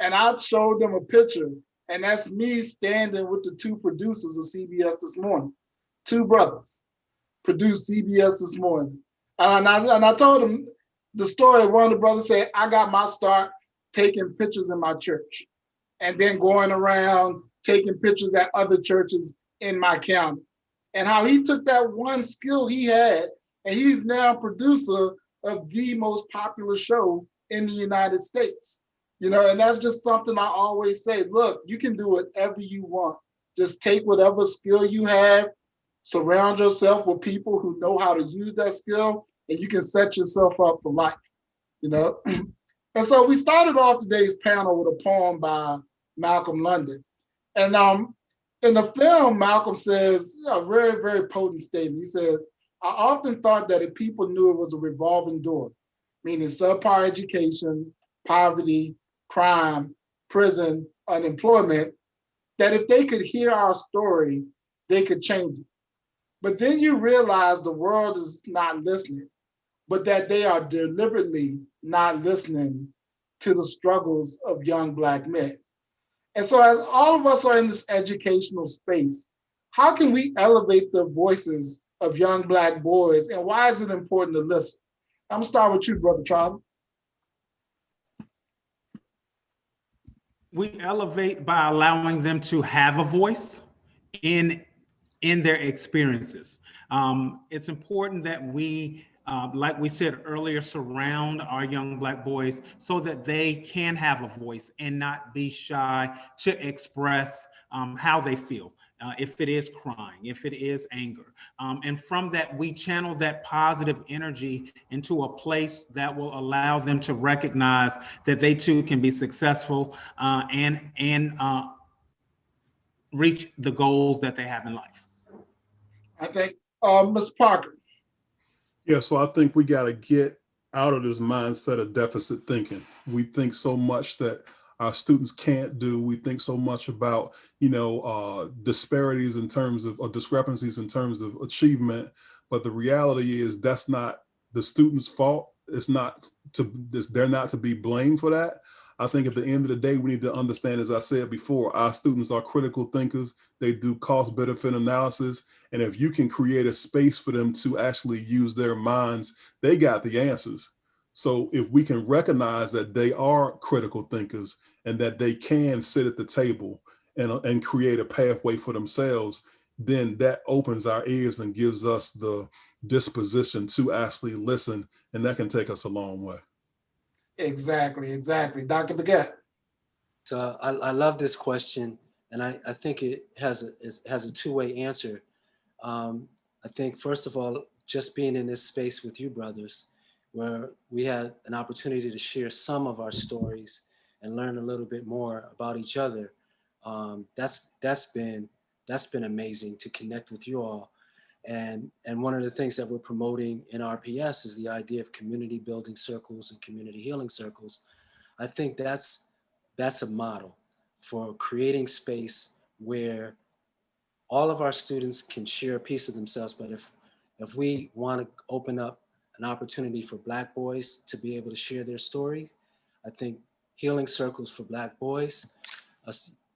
And I showed them a picture, and that's me standing with the two producers of CBS This Morning. Two brothers produced CBS This Morning. And I told them the story. One of the brothers said, I got my start taking pictures in my church and then going around taking pictures at other churches in my county. And how he took that one skill he had, and he's now a producer of the most popular show in the United States. And that's just something I always say, look, you can do whatever you want. Just take whatever skill you have, surround yourself with people who know how to use that skill, and you can set yourself up for life, And so we started off today's panel with a poem by Malcolm London. And in the film, Malcolm says a very, very potent statement. He says, I often thought that if people knew it was a revolving door, meaning subpar education, poverty, crime, prison, unemployment, that if they could hear our story, they could change it. But then you realize the world is not listening, but that they are deliberately not listening to the struggles of young Black men. And so as all of us are in this educational space, how can we elevate the voices of young Black boys, and why is it important to listen? I'm gonna start with you, Brother Trotter. We elevate by allowing them to have a voice in their experiences. It's important that we, like we said earlier, surround our young Black boys so that they can have a voice and not be shy to express how they feel. If it is crying, if it is anger. And from that, we channel that positive energy into a place that will allow them to recognize that they too can be successful and reach the goals that they have in life. I think, Mr. Parker. Yeah, so I think we got to get out of this mindset of deficit thinking. We think so much that our students can't do. We think so much about, disparities in terms of, or discrepancies in terms of achievement. But the reality is that's not the student's fault. They're not to be blamed for that. I think at the end of the day, we need to understand, as I said before, our students are critical thinkers. They do cost benefit analysis. And if you can create a space for them to actually use their minds, they got the answers. So if we can recognize that they are critical thinkers and that they can sit at the table and create a pathway for themselves, then that opens our ears and gives us the disposition to actually listen. And that can take us a long way. Exactly. Dr. Baguette. So I love this question, and I think it has a two-way answer. I think, first of all, just being in this space with you brothers, where we had an opportunity to share some of our stories and learn a little bit more about each other, that's been amazing to connect with you all. And one of the things that we're promoting in RPS is the idea of community building circles and community healing circles. I think that's a model for creating space where all of our students can share a piece of themselves. But if we want to open up an opportunity for Black boys to be able to share their story, I think healing circles for Black boys,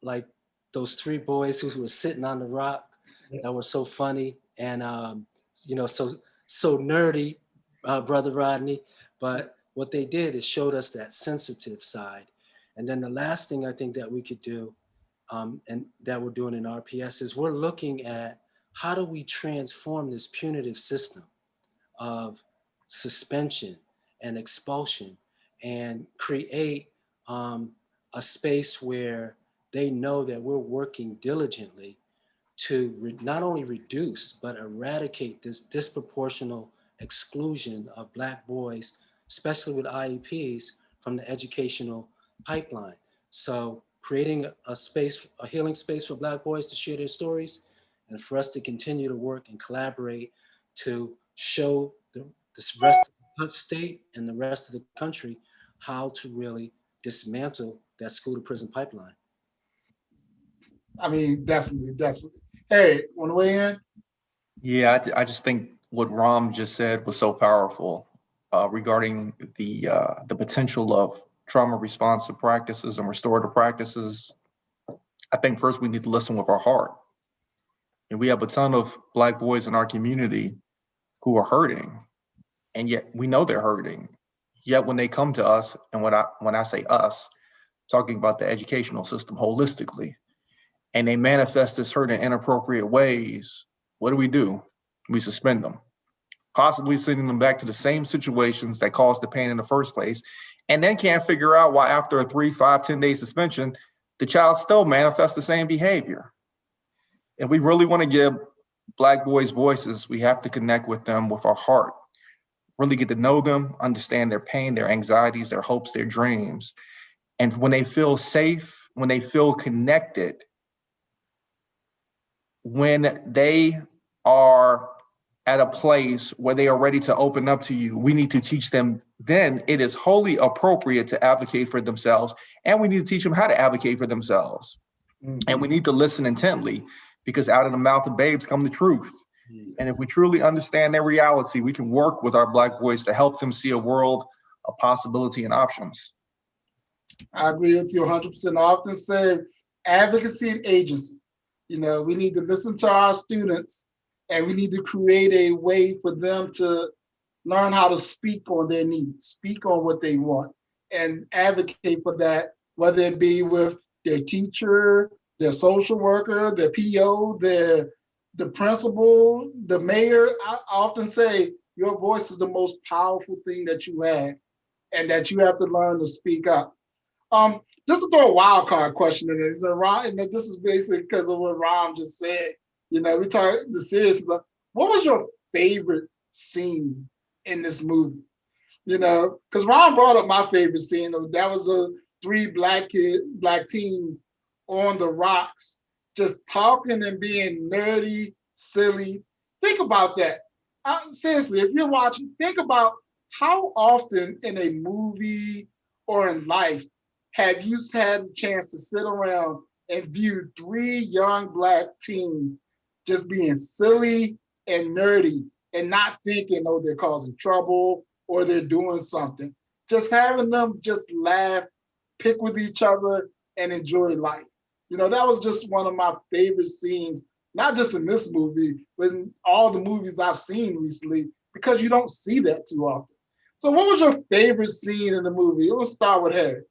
like those three boys who were sitting on the rock, yes, that were so funny and so nerdy, Brother Rodney. But what they did is showed us that sensitive side. And then the last thing I think that we could do, and that we're doing in RPS, is we're looking at how do we transform this punitive system of suspension and expulsion and create a space where they know that we're working diligently to not only reduce, but eradicate this disproportional exclusion of Black boys, especially with IEPs, from the educational pipeline. So creating a healing space for Black boys to share their stories, and for us to continue to work and collaborate to show this rest of the state and the rest of the country how to really dismantle that school to prison pipeline. I mean, definitely. Hey, want to weigh in? Yeah, I just think what Ram just said was so powerful regarding the potential of trauma responsive practices and restorative practices. I think first we need to listen with our heart. And we have a ton of Black boys in our community who are hurting, and yet we know they're hurting. Yet when they come to us, and when I say us, talking about the educational system holistically, and they manifest this hurt in inappropriate ways, what do? We suspend them, possibly sending them back to the same situations that caused the pain in the first place, and then can't figure out why after a 3, 5, 10-day suspension, the child still manifests the same behavior. If we really want to give Black boys voices, we have to connect with them with our heart, really get to know them, understand their pain, their anxieties, their hopes, their dreams. And when they feel safe, when they feel connected, when they are at a place where they are ready to open up to you, we need to teach them then it is wholly appropriate to advocate for themselves. And we need to teach them how to advocate for themselves. And we need to listen intently, because out of the mouth of babes come the truth. And if we truly understand their reality, we can work with our Black boys to help them see a world of possibility and options. I agree with you 100%. I often say advocacy and agency. You know, we need to listen to our students, and we need to create a way for them to learn how to speak on their needs, speak on what they want, and advocate for that, whether it be with their teacher, their social worker, their PO, the principal, the mayor. I often say your voice is the most powerful thing that you have, and that you have to learn to speak up. Just to throw a wild card question in there, so Ron, and this is basically because of what Ron just said. You know, we talk the serious stuff. What was your favorite scene in this movie? You know, because Ron brought up my favorite scene. That was the three black teens on the rocks, just talking and being nerdy, silly. Think about that. Seriously, if you're watching, think about how often in a movie or in life have you had a chance to sit around and view three young black teens just being silly and nerdy and not thinking, oh, they're causing trouble or they're doing something. Just having them just laugh, pick with each other, and enjoy life. You know, that was just one of my favorite scenes, not just in this movie, but in all the movies I've seen recently, because you don't see that too often. So what was your favorite scene in the movie? Let's start with Harry.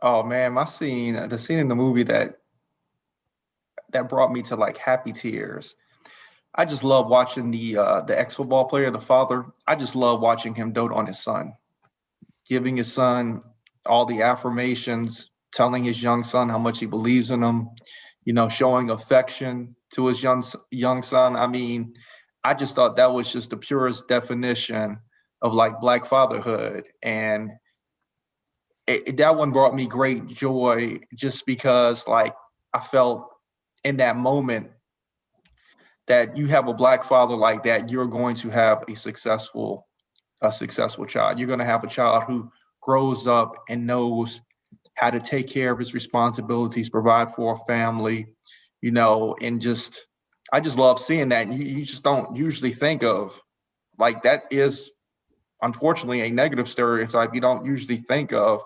Oh man, the scene in the movie that brought me to like happy tears. I just love watching the ex-football player, the father. I just love watching him dote on his son, giving his son all the affirmations, telling his young son how much he believes in him, you know, showing affection to his young son. I mean, I just thought that was just the purest definition of like Black fatherhood. And that one brought me great joy, just because like I felt in that moment that you have a Black father like that, you're going to have a successful child. You're going to have a child who grows up and knows how to take care of his responsibilities, provide for a family, you know, and I just love seeing that. You just don't usually think of, like, that is unfortunately a negative stereotype. You don't usually think of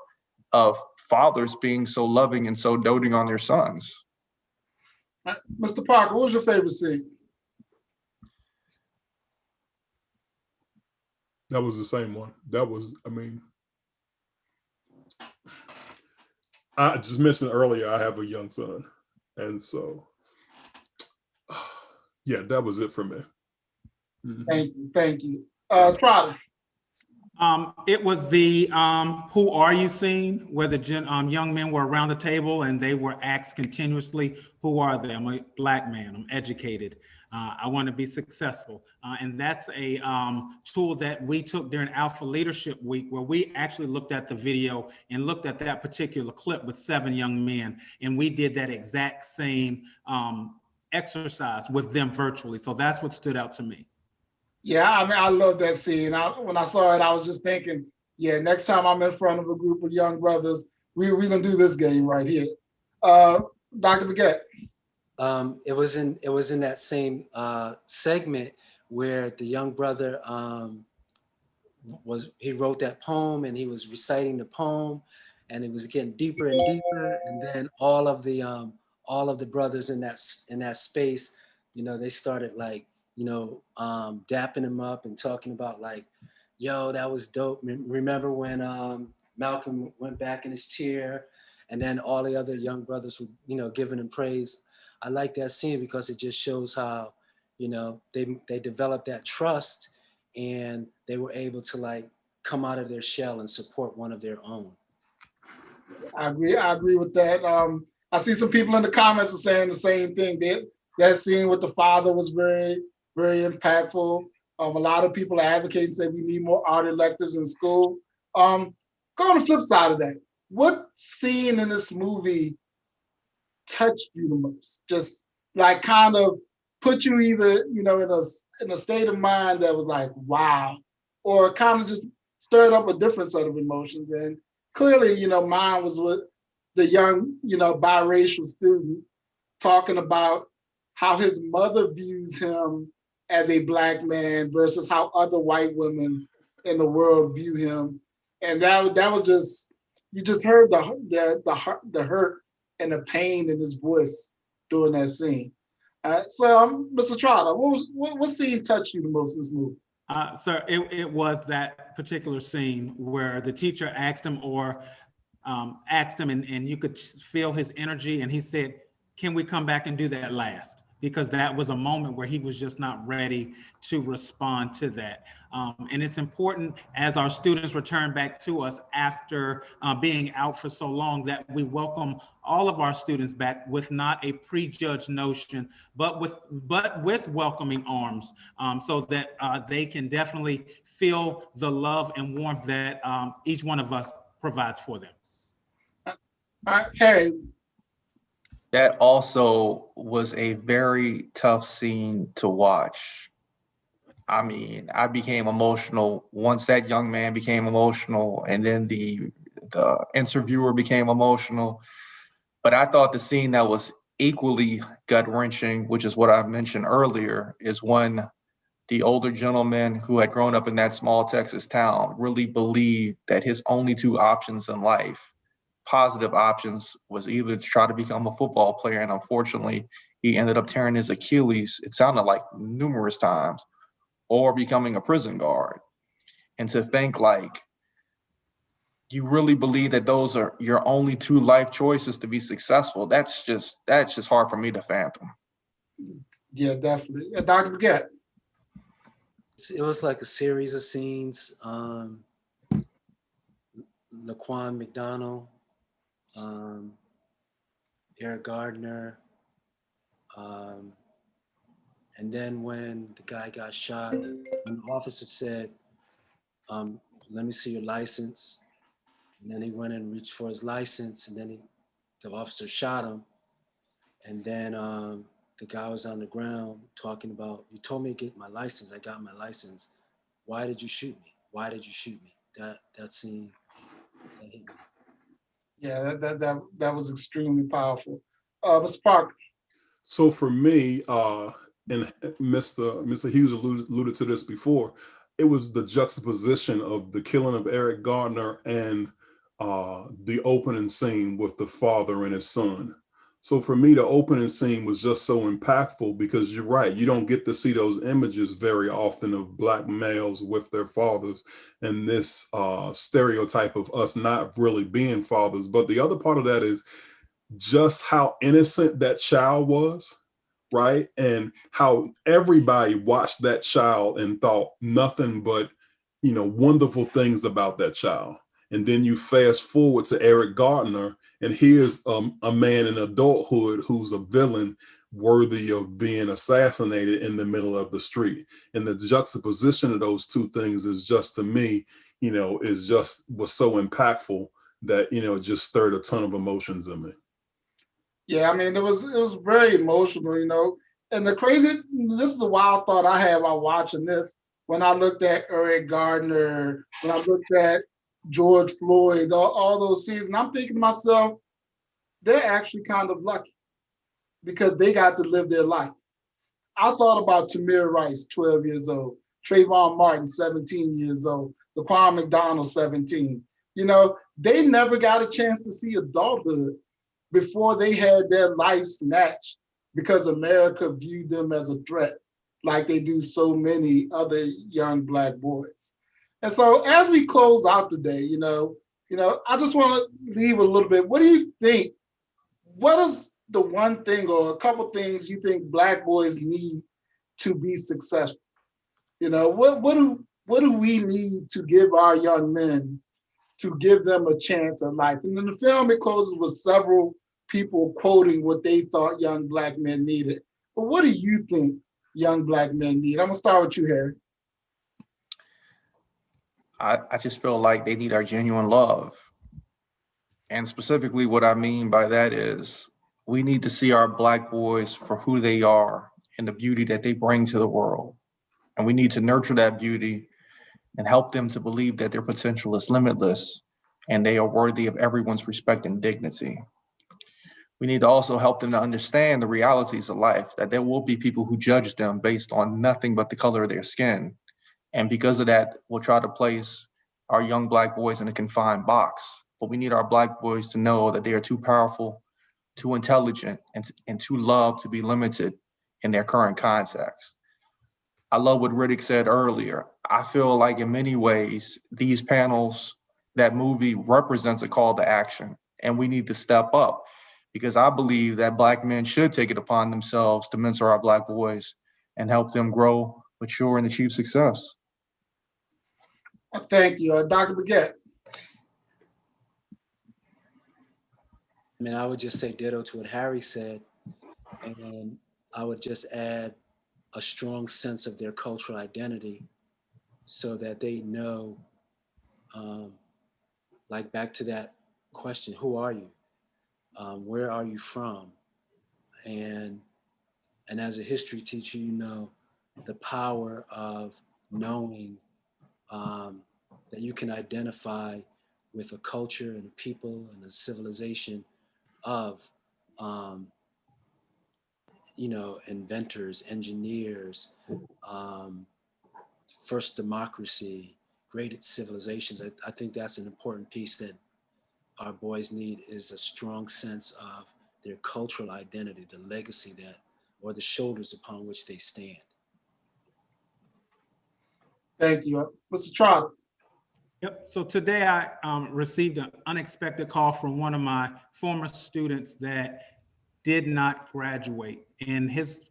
fathers being so loving and so doting on their sons. Mr. Parker, what was your favorite scene? That was the same one. That was, I mean, I just mentioned earlier, I have a young son. And so, yeah, that was it for me. Mm-hmm. Thank you. Trotter. It was the "Who are you" scene, where the young men were around the table and they were asked continuously, "Who are they?" I'm a Black man. I'm educated. I want to be successful. And that's a tool that we took during Alpha Leadership Week, where we actually looked at the video and looked at that particular clip with 7 young men. And we did that exact same exercise with them virtually. So that's what stood out to me. Yeah, I mean, I love that scene. When I saw it, I was just thinking, yeah, next time I'm in front of a group of young brothers, we're going to do this game right here. Dr. Baguette. It was in that same segment where the young brother he wrote that poem and he was reciting the poem, and it was getting deeper and deeper, and then all of the brothers in that space, you know, they started like, you know, dapping him up and talking about like, yo, that was dope. Remember when Malcolm went back in his chair, and then all the other young brothers were, you know, giving him praise. I like that scene because it just shows how, you know, they developed that trust and they were able to like come out of their shell and support one of their own. I agree with that. I see some people in the comments are saying the same thing. That scene with the father was very, very impactful. A lot of people are advocating, say we need more art electives in school. Go on the flip side of that. What scene in this movie touched you the most? Just like kind of put you either, in a state of mind that was like, wow, or kind of just stirred up a different set of emotions. And clearly, mine was with the young, biracial student talking about how his mother views him as a Black man versus how other white women in the world view him. And that was just, you just heard the hurt and the pain in his voice during that scene. So, Mr. Trotter, what scene touched you the most in this movie? Sir, it was that particular scene where the teacher asked him and you could feel his energy, and he said, "Can we come back and do that last?" Because that was a moment where he was just not ready to respond to that. And it's important as our students return back to us after being out for so long that we welcome all of our students back with not a prejudged notion, but with welcoming arms, so that they can definitely feel the love and warmth that each one of us provides for them. Harry. That also was a very tough scene to watch. I mean, I became emotional once that young man became emotional, and then the interviewer became emotional. But I thought the scene that was equally gut-wrenching, which is what I mentioned earlier, is when the older gentleman who had grown up in that small Texas town really believed that his only two options in life, positive options, was either to try to become a football player, and unfortunately he ended up tearing his Achilles, it sounded like numerous times, or becoming a prison guard. And to think, like, you really believe that those are your only two life choices to be successful, that's just hard for me to fathom. Yeah, definitely. Dr. Baguette. It was like a series of scenes. Laquan McDonald, Eric Gardner, and then when the guy got shot, when the officer said, "Let me see your license," and then he went and reached for his license, and then the officer shot him, and then the guy was on the ground talking about, "You told me to get my license. I got my license. Why did you shoot me? Why did you shoot me?" That scene, that hit me. Yeah, that was extremely powerful. Mr. Parker. So for me, and Mr. Hughes alluded to this before, it was the juxtaposition of the killing of Eric Gardner and the opening scene with the father and his son. So for me, the opening scene was just so impactful because you're right, you don't get to see those images very often of Black males with their fathers and this stereotype of us not really being fathers. But the other part of that is just how innocent that child was, right? And how everybody watched that child and thought nothing but, wonderful things about that child. And then you fast forward to Eric Gardner, and here's a man in adulthood who's a villain worthy of being assassinated in the middle of the street. And the juxtaposition of those two things is just, to me, was so impactful that, it just stirred a ton of emotions in me. Yeah, I mean, it was very emotional, And this is a wild thought I had while watching this. When I looked at Eric Gardner, when I looked at George Floyd, all those scenes, and I'm thinking to myself, they're actually kind of lucky because they got to live their life. I thought about Tamir Rice, 12 years old, Trayvon Martin, 17 years old, Laquan McDonald, 17. They never got a chance to see adulthood before they had their life snatched because America viewed them as a threat, like they do so many other young Black boys. And so as we close out today, I just want to leave a little bit. What do you think? What is the one thing or a couple things you think Black boys need to be successful? What do we need to give our young men to give them a chance at life? And in the film, it closes with several people quoting what they thought young Black men needed. But what do you think young Black men need? I'm gonna start with you, Harry. I just feel like they need our genuine love. And specifically what I mean by that is we need to see our Black boys for who they are and the beauty that they bring to the world. And we need to nurture that beauty and help them to believe that their potential is limitless and they are worthy of everyone's respect and dignity. We need to also help them to understand the realities of life, that there will be people who judge them based on nothing but the color of their skin. And because of that, we'll try to place our young Black boys in a confined box. But we need our Black boys to know that they are too powerful, too intelligent, and too loved to be limited in their current context. I love what Riddick said earlier. I feel like in many ways, these panels, that movie represents a call to action, and we need to step up because I believe that Black men should take it upon themselves to mentor our Black boys and help them grow, mature, and achieve success. Thank you. Dr. Baguette. I mean, I would just say ditto to what Harry said, and I would just add a strong sense of their cultural identity so that they know, like back to that question, who are you? Where are you from? And as a history teacher, you know the power of knowing that you can identify with a culture and a people and a civilization of inventors, engineers, first democracy, great civilizations. I think that's an important piece that our boys need, is a strong sense of their cultural identity, the legacy that, or the shoulders upon which they stand. Thank you. Mr. Trotter. Yep. So today I received an unexpected call from one of my former students that did not graduate. And his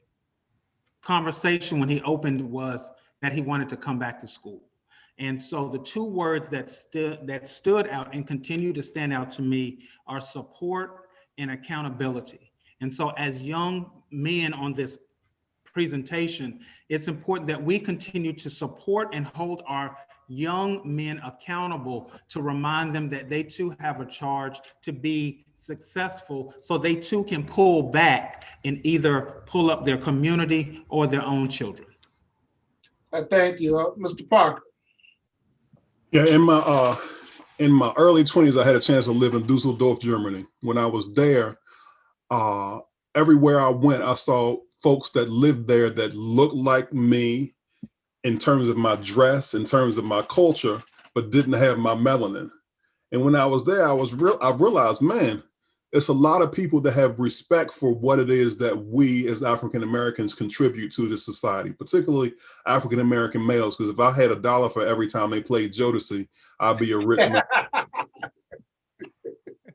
conversation when he opened was that he wanted to come back to school. And so the two words that stood out and continue to stand out to me are support and accountability. And so as young men on this presentation, it's important that we continue to support and hold our young men accountable, to remind them that they too have a charge to be successful, so they too can pull back and either pull up their community or their own children. Thank you. Mr. Parker. Yeah, in my early 20s, I had a chance to live in Dusseldorf, Germany. When I was there, everywhere I went, I saw folks that lived there that looked like me in terms of my dress, in terms of my culture, but didn't have my melanin. And when I was there, I realized, man, it's a lot of people that have respect for what it is that we as African Americans contribute to the society, particularly African American males. Because if I had $1 for every time they played Jodeci, I'd be a rich man.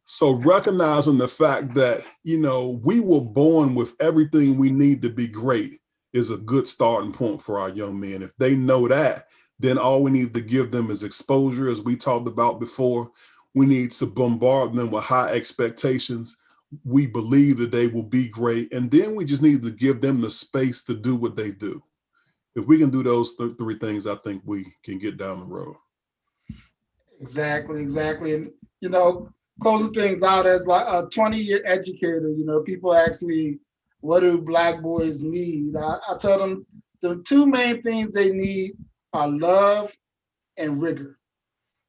So recognizing the fact that, we were born with everything we need to be great is a good starting point for our young men. If they know that, then all we need to give them is exposure, as we talked about before. We need to bombard them with high expectations. We believe that they will be great. And then we just need to give them the space to do what they do. If we can do those three things, I think we can get down the road. Exactly. And, closing things out, as like a 20-year educator, people ask me, what do Black boys need? I tell them the two main things they need are love and rigor.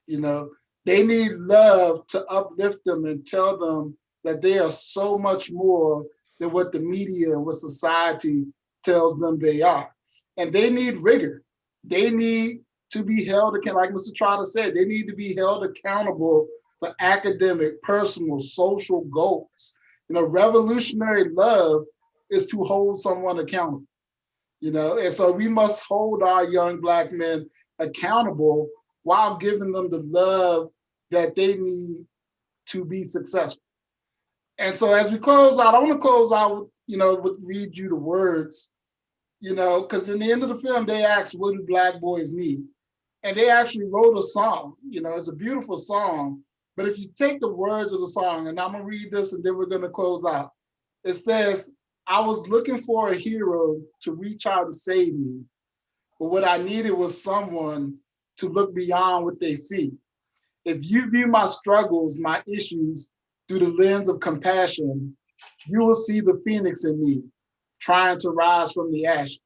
They need love to uplift them and tell them that they are so much more than what the media and what society tells them they are. And they need rigor. They need to be held accountable, like Mr. Trotter said, they need to be held accountable for academic, personal, social goals. Revolutionary love is to hold someone accountable. And so we must hold our young Black men accountable while giving them the love that they need to be successful. And so as we close out, I want to close out, read you the words, because in the end of the film, they asked, what do Black boys need? And they actually wrote a song. It's a beautiful song. But if you take the words of the song, and I'm going to read this and then we're going to close out. It says, I was looking for a hero to reach out and save me. But what I needed was someone to look beyond what they see. If you view my struggles, my issues through the lens of compassion, you will see the phoenix in me, trying to rise from the ashes.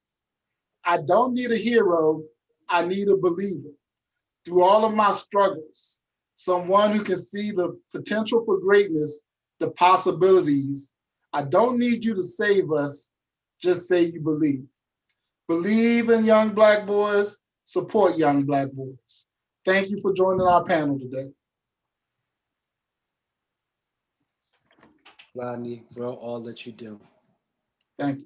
I don't need a hero, I need a believer. Through all of my struggles, someone who can see the potential for greatness, the possibilities. I don't need you to save us, just say you believe. Believe in young Black boys, support young Black boys. Thank you for joining our panel today. Rodney, for all that you do. Thank you.